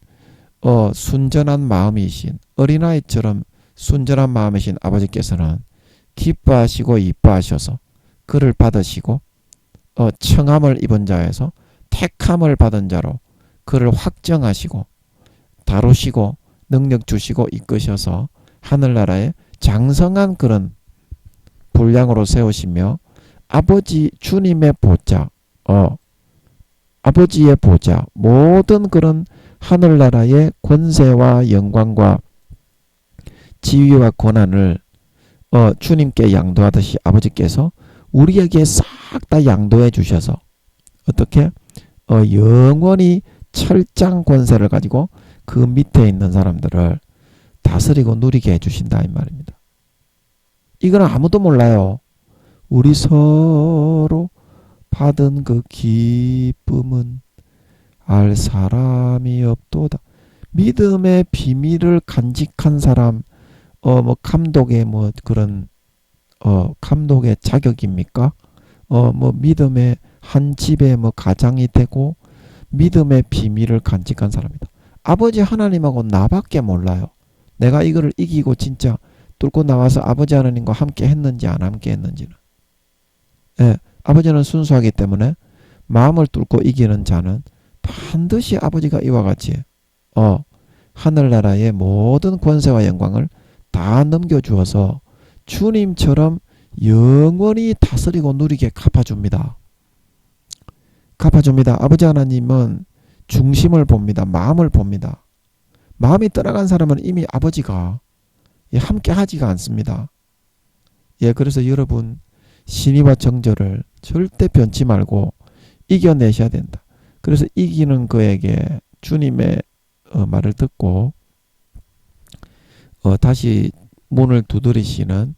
순전한 마음이신 어린아이처럼 순전한 마음이신 아버지께서는 기뻐하시고 이뻐하셔서 그를 받으시고 청함을 입은 자에서 택함을 받은 자로 그를 확정하시고 다루시고 능력 주시고 이끄셔서 하늘나라에 장성한 그런 분량으로 세우시며 아버지 주님의 보좌 아버지의 보좌 모든 그런 하늘나라의 권세와 영광과 지위와 권한을 주님께 양도하듯이 아버지께서 우리에게 싹 다 양도해 주셔서 어떻게 영원히 철장 권세를 가지고 그 밑에 있는 사람들을 다스리고 누리게 해주신다 이 말입니다. 이건 아무도 몰라요. 우리 서로 받은 그 기쁨은 알 사람이 없도다. 믿음의 비밀을 간직한 사람 감독의 그런 감독의 자격입니까? 믿음의 한 집의 가장이 되고 믿음의 비밀을 간직한 사람이다. 아버지 하나님하고 나밖에 몰라요. 내가 이거를 이기고 진짜 뚫고 나와서 아버지 하나님과 함께 했는지 안 함께 했는지는. 아버지는 순수하기 때문에 마음을 뚫고 이기는 자는 반드시 아버지가 이와 같이 하늘나라의 모든 권세와 영광을 다 넘겨주어서 주님처럼 영원히 다스리고 누리게 갚아줍니다. 아버지 하나님은 중심을 봅니다. 마음을 봅니다. 마음이 떠나간 사람은 이미 아버지가 함께 하지가 않습니다. 그래서 여러분 신의와 정절을 절대 변치 말고 이겨내셔야 된다. 그래서 이기는 그에게 주님의 말을 듣고 다시 문을 두드리시는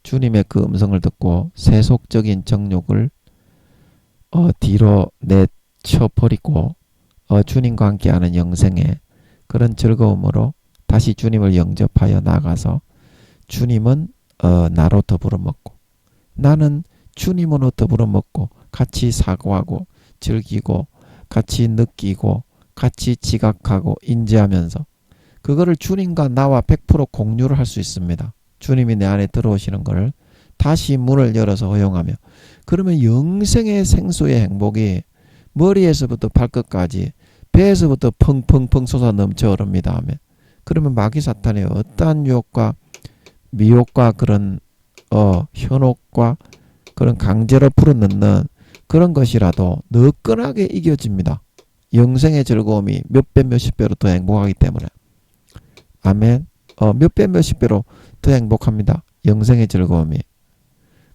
주님의 그 음성을 듣고 세속적인 정욕을 뒤로 내쳐버리고 주님과 함께하는 영생의 그런 즐거움으로 다시 주님을 영접하여 나가서 주님은 나로 더불어 먹고 나는 주님으로 더불어 먹고 같이 사고하고 즐기고 같이 느끼고 같이 지각하고 인지하면서 그거를 주님과 나와 100% 공유를 할 수 있습니다. 주님이 내 안에 들어오시는 것을 다시 문을 열어서 허용하며 그러면 영생의 생수의 행복이 머리에서부터 발끝까지 배에서부터 펑펑펑 솟아 넘쳐 흐릅니다. 그러면 마귀 사탄의 어떠한 유혹과 미혹과 그런 현혹과 그런 강제로 풀어넣는 그런 것이라도 너끈하게 이겨집니다. 영생의 즐거움이 몇 배 몇십 배로 더 행복하기 때문에. 아멘. 몇 배 몇십 배로 더 행복합니다. 영생의 즐거움이.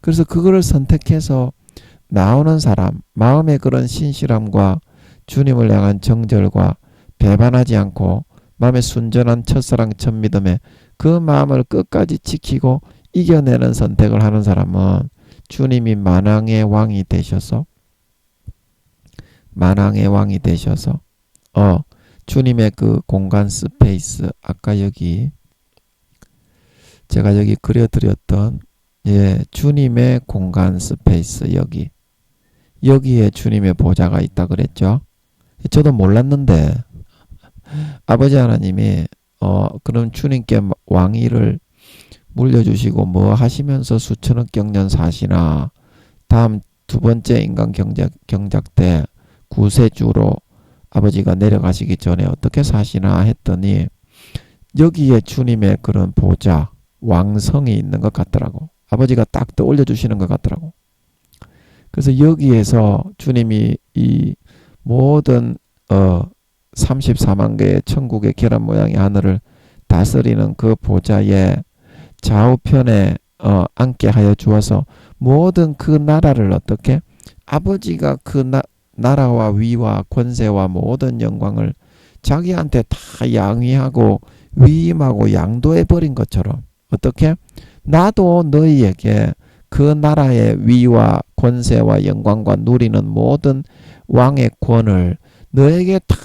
그래서 그거를 선택해서 나오는 사람 마음의 그런 신실함과 주님을 향한 정절과 배반하지 않고 마음의 순전한 첫사랑 첫믿음에 그 마음을 끝까지 지키고 이겨내는 선택을 하는 사람은 주님이 만왕의 왕이 되셔서 주님의 그 공간 스페이스 아까 제가 여기 그려드렸던 주님의 공간 스페이스 여기에 주님의 보좌가 있다 그랬죠. 저도 몰랐는데 아버지 하나님이 그럼 주님께 왕위를 물려주시고 뭐 하시면서 수천억 경년 사시나 다음 두 번째 인간 경작 때 구세주로 아버지가 내려가시기 전에 어떻게 사시나 했더니 여기에 주님의 그런 보좌, 왕성이 있는 것 같더라고. 아버지가 딱 떠올려 주시는 것 같더라고. 그래서 여기에서 주님이 이 모든 34만 개의 천국의 계란 모양의 하늘을 다스리는 그 보좌에 좌우편에 앉게 하여 주어서 모든 그 나라를 어떻게 아버지가 그 나라와 위와 권세와 모든 영광을 자기한테 다 양위하고 위임하고 양도해 버린 것처럼 어떻게 나도 너희에게 그 나라의 위와 권세와 영광과 누리는 모든 왕의 권을 너에게 다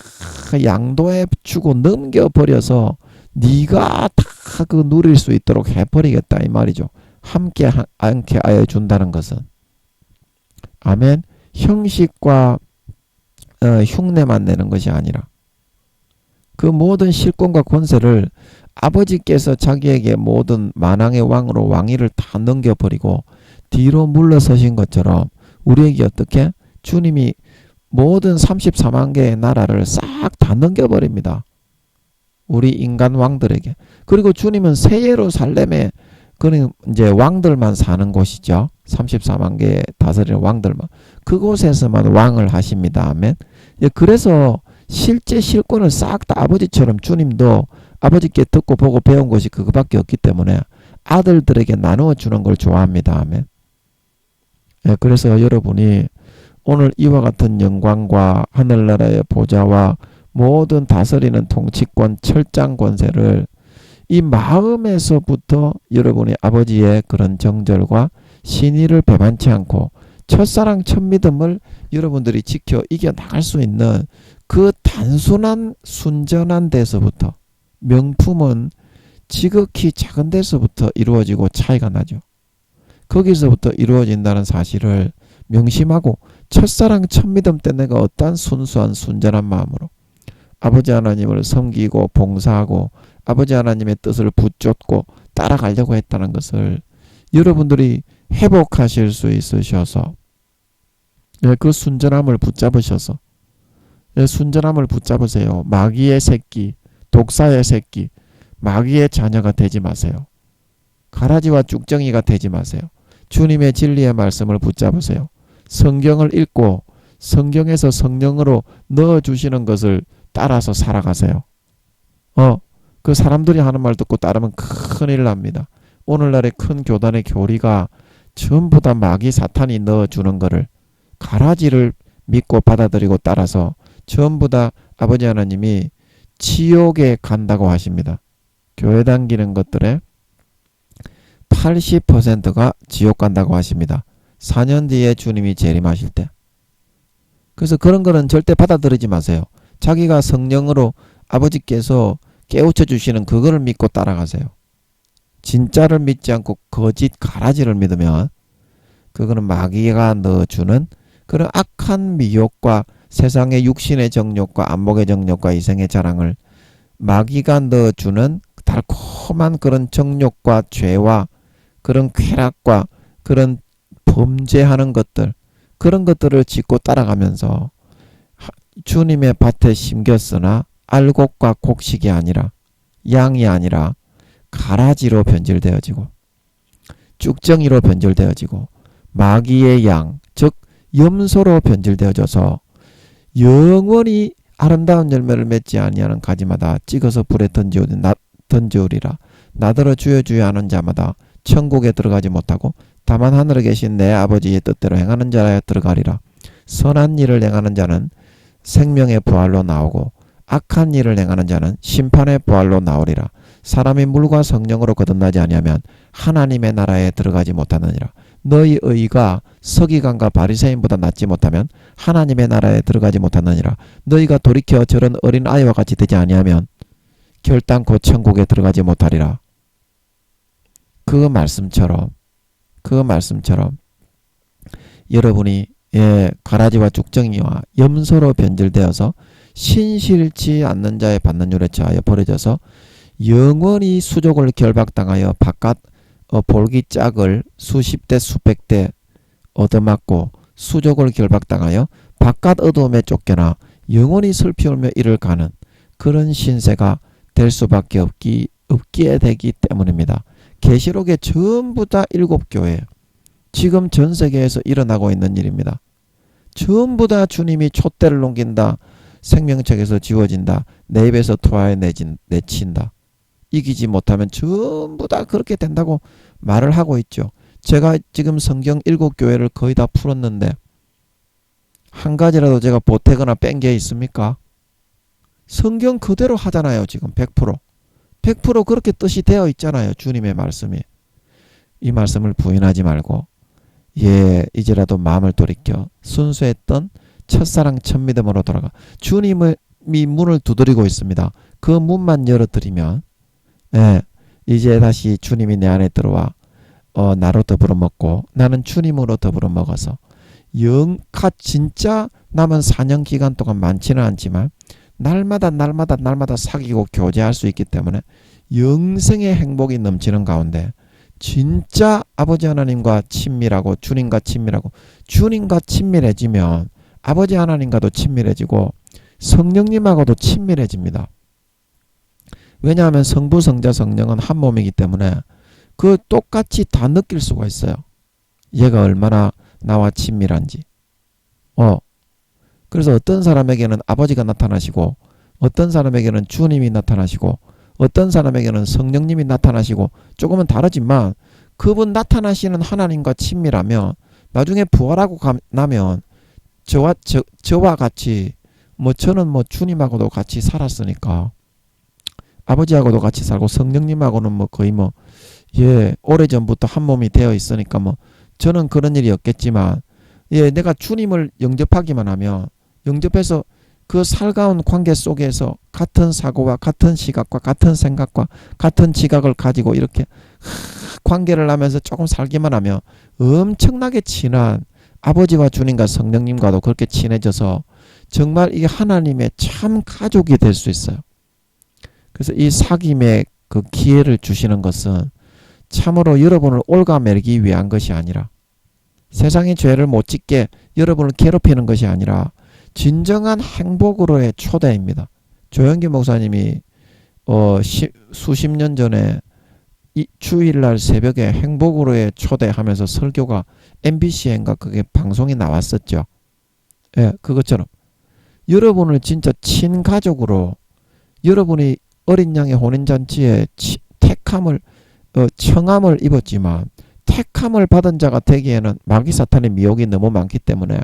양도해 주고 넘겨버려서 네가 다 그 누릴 수 있도록 해버리겠다 이 말이죠. 함께 않게 하여 준다는 것은 아멘. 형식과 흉내만 내는 것이 아니라 그 모든 실권과 권세를 아버지께서 자기에게 모든 만왕의 왕으로 왕위를 다 넘겨버리고 뒤로 물러서신 것처럼 우리에게 어떻게 주님이 모든 34만 개의 나라를 싹 다 넘겨버립니다. 우리 인간 왕들에게. 그리고 주님은 새 예루살렘에 그는 이제 왕들만 사는 곳이죠. 34만 개의 다스리는 왕들만. 그곳에서만 왕을 하십니다. 아멘. 그래서 실제 실권을 싹 다 아버지처럼 주님도 아버지께 듣고 보고 배운 것이 그거밖에 없기 때문에 아들들에게 나누어 주는 걸 좋아합니다. 아멘. 그래서 여러분이 오늘 이와 같은 영광과 하늘나라의 보좌와 모든 다스리는 통치권, 철장 권세를 이 마음에서부터 여러분이 아버지의 그런 정절과 신의를 배반치 않고 첫사랑 첫믿음을 여러분들이 지켜 이겨나갈 수 있는 그 단순한 순전한 데서부터 명품은 지극히 작은 데서부터 이루어지고 차이가 나죠. 거기서부터 이루어진다는 사실을 명심하고 첫사랑 첫믿음 때 내가 어떠한 순수한 순전한 마음으로 아버지 하나님을 섬기고 봉사하고 아버지 하나님의 뜻을 붙잡고 따라가려고 했다는 것을 여러분들이 회복하실 수 있으셔서 그 순전함을 붙잡으셔서 순전함을 붙잡으세요. 마귀의 새끼, 독사의 새끼, 마귀의 자녀가 되지 마세요. 가라지와 쭉정이가 되지 마세요. 주님의 진리의 말씀을 붙잡으세요. 성경을 읽고 성경에서 성령으로 넣어주시는 것을 따라서 살아가세요. 그 사람들이 하는 말 듣고 따르면 큰일 납니다. 오늘날의 큰 교단의 교리가 전부 다 마귀 사탄이 넣어주는 거를 가라지를 믿고 받아들이고 따라서 전부 다 아버지 하나님이 지옥에 간다고 하십니다. 교회 다니는 것들의 80%가 지옥 간다고 하십니다. 4년 뒤에 주님이 재림하실 때. 그래서 그런 거는 절대 받아들이지 마세요. 자기가 성령으로 아버지께서 깨우쳐 주시는 그거를 믿고 따라가세요. 진짜를 믿지 않고 거짓 가라지를 믿으면 그거는 마귀가 넣어주는 그런 악한 미혹과 세상의 육신의 정욕과 안목의 정욕과 이생의 자랑을 마귀가 넣어주는 달콤한 그런 정욕과 죄와 그런 쾌락과 그런 범죄하는 것들 그런 것들을 짓고 따라가면서 주님의 밭에 심겼으나 알곡과 곡식이 아니라 양이 아니라 가라지로 변질되어지고 쭉정이로 변질되어지고 마귀의 양 즉 염소로 변질되어져서 영원히 아름다운 열매를 맺지 아니하는 가지마다 찍어서 불에 던지우리라. 나더러 주여 주여 하는 자마다 천국에 들어가지 못하고 다만 하늘에 계신 내 아버지의 뜻대로 행하는 자라야 들어가리라. 선한 일을 행하는 자는 생명의 부활로 나오고 악한 일을 행하는 자는 심판의 부활로 나오리라. 사람이 물과 성령으로 거듭나지 아니하면 하나님의 나라에 들어가지 못하느니라. 너희 의가 서기관과 바리새인보다 낫지 못하면 하나님의 나라에 들어가지 못하느니라. 너희가 돌이켜 저런 어린 아이와 같이 되지 아니하면 결단코 천국에 들어가지 못하리라. 그 말씀처럼 여러분이 가라지와 쭉정이와 염소로 변질되어서 신실치 않는 자의 받는 율에 처하여 버려져서 영원히 수족을 결박당하여 바깥 볼기짝을 수십 대 수백 대 얻어맞고 수족을 결박당하여 바깥 어두움에 쫓겨나 영원히 슬피 울며 이를 가는 그런 신세가 될 수밖에 없기에 되기 때문입니다. 계시록에 전부 다 7교회예요. 지금 전 세계에서 일어나고 있는 일입니다. 전부 다 주님이 촛대를 넘긴다. 생명책에서 지워진다. 내 입에서 토하에 내친다. 이기지 못하면 전부 다 그렇게 된다고 말을 하고 있죠. 제가 지금 성경 7교회를 거의 다 풀었는데 한 가지라도 제가 보태거나 뺀 게 있습니까? 성경 그대로 하잖아요. 지금 100%. 100% 그렇게 뜻이 되어 있잖아요. 주님의 말씀이. 이 말씀을 부인하지 말고 이제라도 마음을 돌이켜 순수했던 첫사랑 첫믿음으로 돌아가. 주님이 문을 두드리고 있습니다. 그 문만 열어드리면 이제 다시 주님이 내 안에 들어와 나로 더불어 먹고 나는 주님으로 더불어 먹어서 진짜 남은 4년 기간 동안 많지는 않지만 날마다 사귀고 교제할 수 있기 때문에 영생의 행복이 넘치는 가운데 진짜 아버지 하나님과 친밀하고 주님과 친밀해지면 아버지 하나님과도 친밀해지고 성령님하고도 친밀해집니다. 왜냐하면 성부, 성자, 성령은 한 몸이기 때문에 그 똑같이 다 느낄 수가 있어요. 얘가 얼마나 나와 친밀한지. 그래서 어떤 사람에게는 아버지가 나타나시고 어떤 사람에게는 주님이 나타나시고 어떤 사람에게는 성령님이 나타나시고 조금은 다르지만 그분 나타나시는 하나님과 친밀하면 나중에 부활하고 나면 저와 같이 저는 주님하고도 같이 살았으니까 아버지하고도 같이 살고 성령님하고는 거의 오래전부터 한 몸이 되어 있으니까 저는 그런 일이 없겠지만 내가 주님을 영접하기만 하면 영접해서 그 살가운 관계 속에서 같은 사고와 같은 시각과 같은 생각과 같은 지각을 가지고 이렇게 관계를 하면서 조금 살기만 하면 엄청나게 친한 아버지와 주님과 성령님과도 그렇게 친해져서 정말 이 하나님의 참 가족이 될 수 있어요. 그래서 이 사귐의 그 기회를 주시는 것은 참으로 여러분을 올가매기 위한 것이 아니라 세상의 죄를 못 짓게 여러분을 괴롭히는 것이 아니라 진정한 행복으로의 초대입니다. 조영기 목사님이 수십 년 전에 주일날 새벽에 행복으로의 초대하면서 설교가 MBC인가 그게 방송이 나왔었죠. 그것처럼 여러분을 진짜 친가족으로 여러분이 어린 양의 혼인잔치에 청함을 입었지만 택함을 받은 자가 되기에는 마귀 사탄의 미혹이 너무 많기 때문에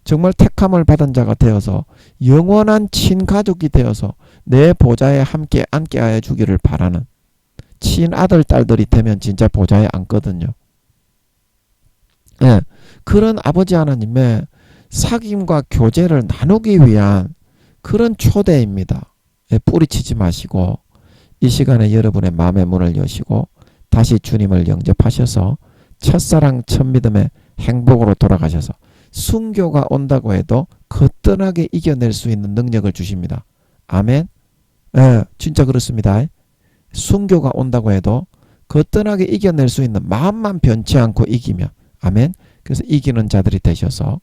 정말 택함을 받은 자가 되어서 영원한 친가족이 되어서 내 보좌에 함께 앉게 하여 주기를 바라는 친아들 딸들이 되면 진짜 보좌에 앉거든요. 그런 아버지 하나님의 사귐과 교제를 나누기 위한 그런 초대입니다. 뿌리치지 마시고 이 시간에 여러분의 마음의 문을 여시고 다시 주님을 영접하셔서 첫사랑 첫믿음의 행복으로 돌아가셔서 순교가 온다고 해도 거뜬하게 이겨낼 수 있는 능력을 주십니다. 아멘. 진짜 그렇습니다. 순교가 온다고 해도 거뜬하게 이겨낼 수 있는 마음만 변치 않고 이기면 아멘. 그래서 이기는 자들이 되셔서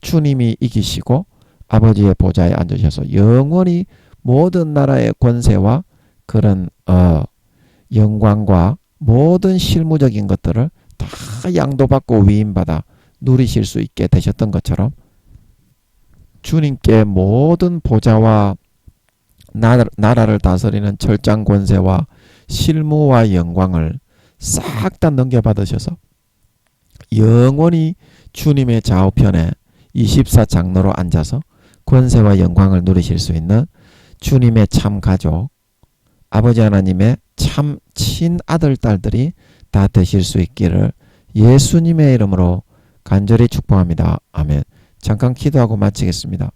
주님이 이기시고 아버지의 보좌에 앉으셔서 영원히 모든 나라의 권세와 그런 영광과 모든 실무적인 것들을 다 양도받고 위임받아 누리실 수 있게 되셨던 것처럼 주님께 모든 보좌와 나라를 다스리는 철장 권세와 실무와 영광을 싹 다 넘겨받으셔서 영원히 주님의 좌우편에 24장로로 앉아서 권세와 영광을 누리실 수 있는 주님의 참 가족, 아버지 하나님의 참 친아들 딸들이 다 되실 수 있기를 예수님의 이름으로 간절히 축복합니다. 아멘. 잠깐 기도하고 마치겠습니다.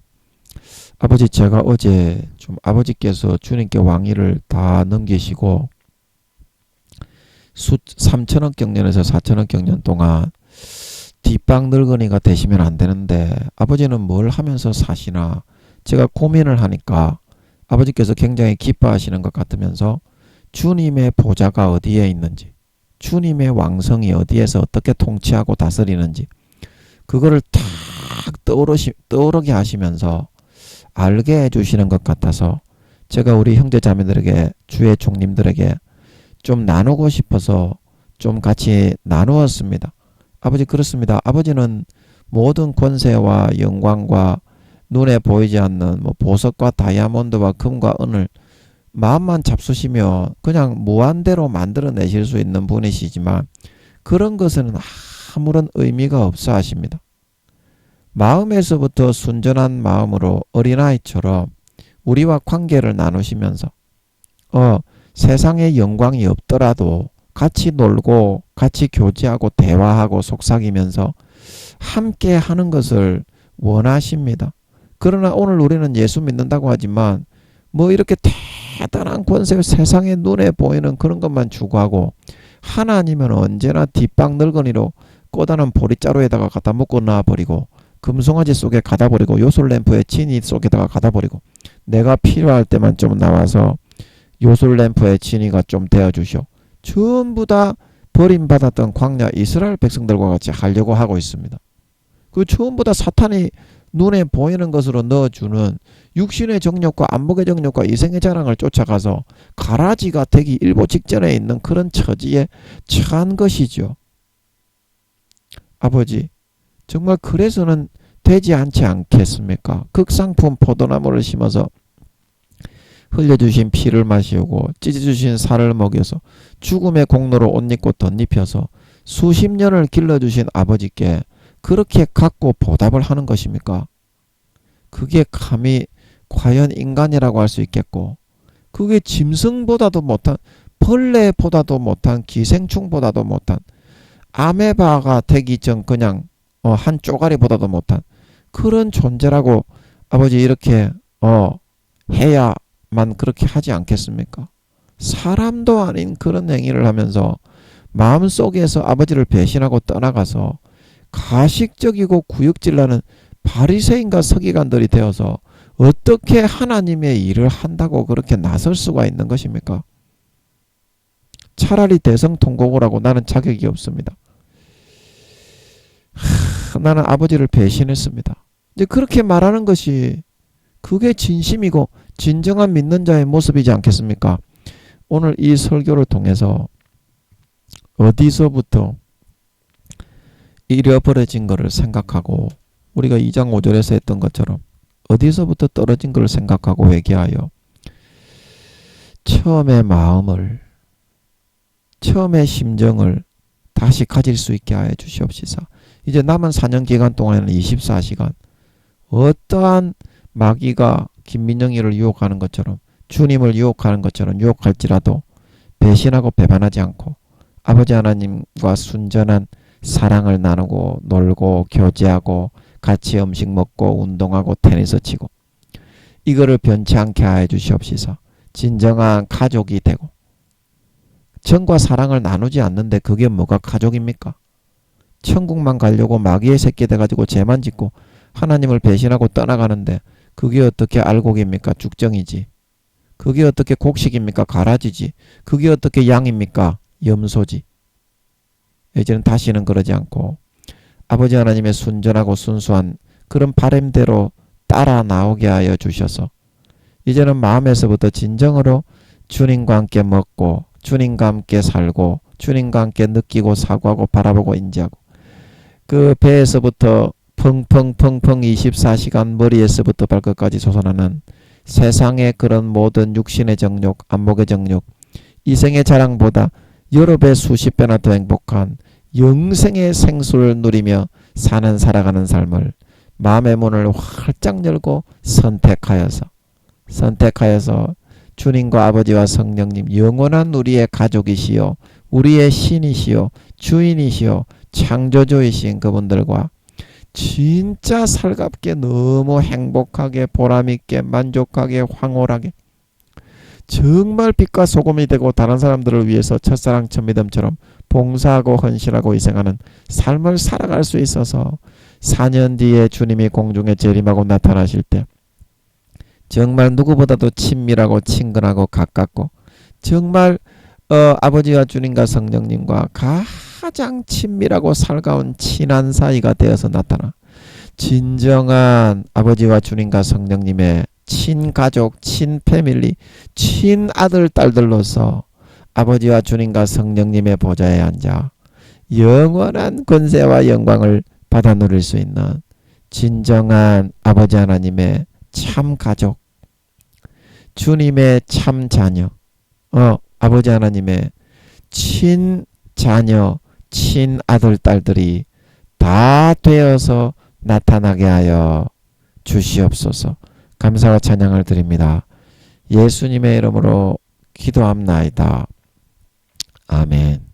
아버지, 제가 어제 좀 아버지께서 주님께 왕위를 다 넘기시고 3천억 경년에서 4천억 경년 동안 뒷방 늙은이가 되시면 안 되는데 아버지는 뭘 하면서 사시나 제가 고민을 하니까 아버지께서 굉장히 기뻐하시는 것 같으면서 주님의 보좌가 어디에 있는지 주님의 왕성이 어디에서 어떻게 통치하고 다스리는지 그거를 탁 떠오르게 하시면서 알게 해주시는 것 같아서 제가 우리 형제자매들에게 주의 종님들에게 좀 나누고 싶어서 좀 같이 나누었습니다. 아버지 그렇습니다. 아버지는 모든 권세와 영광과 눈에 보이지 않는 뭐 보석과 다이아몬드와 금과 은을 마음만 잡수시며 그냥 무한대로 만들어내실 수 있는 분이시지만 그런 것은 아무런 의미가 없어 하십니다. 마음에서부터 순전한 마음으로 어린아이처럼 우리와 관계를 나누시면서 세상에 영광이 없더라도 같이 놀고 같이 교제하고 대화하고 속삭이면서 함께 하는 것을 원하십니다. 그러나 오늘 우리는 예수 믿는다고 하지만 뭐 이렇게 대단한 권세 세상에 눈에 보이는 그런 것만 추구하고 하나님은 언제나 뒷방 늙은이로 꼬다는 보리자루에다가 갖다 묶어 놔버리고 금송아지 속에 가다 버리고 요술램프의 진이 속에다가 가다 버리고 내가 필요할 때만 좀 나와서 요술램프의 진이가 좀 되어주시오. 전부 다 버림받았던 광야 이스라엘 백성들과 같이 하려고 하고 있습니다. 그 전부 다 사탄이 눈에 보이는 것으로 넣어주는 육신의 정욕과 안목의 정욕과 이생의 자랑을 쫓아가서 가라지가 되기 일보 직전에 있는 그런 처지에 처한 것이죠. 아버지 정말 그래서는 되지 않지 않겠습니까? 극상품 포도나무를 심어서 흘려주신 피를 마시고 찢어주신 살을 먹여서 죽음의 공로로 옷 입고 덧입혀서 수십 년을 길러주신 아버지께 그렇게 갖고 보답을 하는 것입니까? 그게 감히 과연 인간이라고 할 수 있겠고 그게 짐승보다도 못한 벌레보다도 못한 기생충보다도 못한 아메바가 되기 전 그냥 한 쪼가리보다도 못한 그런 존재라고 아버지 이렇게 해야만 그렇게 하지 않겠습니까? 사람도 아닌 그런 행위를 하면서 마음속에서 아버지를 배신하고 떠나가서 가식적이고 구역질나는 바리새인과 서기관들이 되어서 어떻게 하나님의 일을 한다고 그렇게 나설 수가 있는 것입니까? 차라리 대성통곡을 나는 자격이 없습니다. 나는 아버지를 배신했습니다. 이제 그렇게 말하는 것이 그게 진심이고 진정한 믿는 자의 모습이지 않겠습니까? 오늘 이 설교를 통해서 어디서부터 잃어버려진 것을 생각하고 우리가 2장 5절에서 했던 것처럼 어디서부터 떨어진 것을 생각하고 회개하여 처음의 마음을 처음의 심정을 다시 가질 수 있게 하여 주시옵시사. 이제 남은 4년 기간 동안에는 24시간 어떠한 마귀가 김민영이를 유혹하는 것처럼 주님을 유혹하는 것처럼 유혹할지라도 배신하고 배반하지 않고 아버지 하나님과 순전한 사랑을 나누고 놀고 교제하고 같이 음식 먹고 운동하고 테니스 치고 이거를 변치 않게 하여 주시옵시사. 진정한 가족이 되고 정과 사랑을 나누지 않는데 그게 뭐가 가족입니까? 천국만 가려고 마귀의 새끼 돼가지고 죄만 짓고 하나님을 배신하고 떠나가는데 그게 어떻게 알곡입니까? 죽정이지. 그게 어떻게 곡식입니까? 가라지지. 그게 어떻게 양입니까? 염소지. 이제는 다시는 그러지 않고 아버지 하나님의 순전하고 순수한 그런 바램대로 따라 나오게 하여 주셔서 이제는 마음에서부터 진정으로 주님과 함께 먹고 주님과 함께 살고 주님과 함께 느끼고 사고하고 바라보고 인지하고 그 배에서부터 펑펑펑펑 24시간 머리에서부터 발끝까지 솟아나는 세상의 그런 모든 육신의 정욕, 안목의 정욕, 이생의 자랑보다 여러 배 수십 배나 더 행복한 영생의 생수를 누리며 살아가는 삶을 마음의 문을 활짝 열고 선택하여서 주님과 아버지와 성령님 영원한 우리의 가족이시요 우리의 신이시요 주인이시요 창조주이신 그분들과 진짜 살갑게 너무 행복하게 보람있게 만족하게 황홀하게 정말 빛과 소금이 되고 다른 사람들을 위해서 첫사랑 첫믿음처럼 봉사하고 헌신하고 희생하는 삶을 살아갈 수 있어서 4년 뒤에 주님이 공중에 재림하고 나타나실 때 정말 누구보다도 친밀하고 친근하고 가깝고 정말 아버지와 주님과 성령님과 가장 친밀하고 살가운 친한 사이가 되어서 나타나 진정한 아버지와 주님과 성령님의 친가족, 친패밀리, 친아들, 딸들로서 아버지와 주님과 성령님의 보좌에 앉아 영원한 권세와 영광을 받아 누릴 수 있는 진정한 아버지 하나님의 참 가족, 주님의 참 자녀, 아버지 하나님의 친 자녀, 친 아들, 딸들이 다 되어서 나타나게 하여 주시옵소서. 감사와 찬양을 드립니다. 예수님의 이름으로 기도합나이다. 아멘.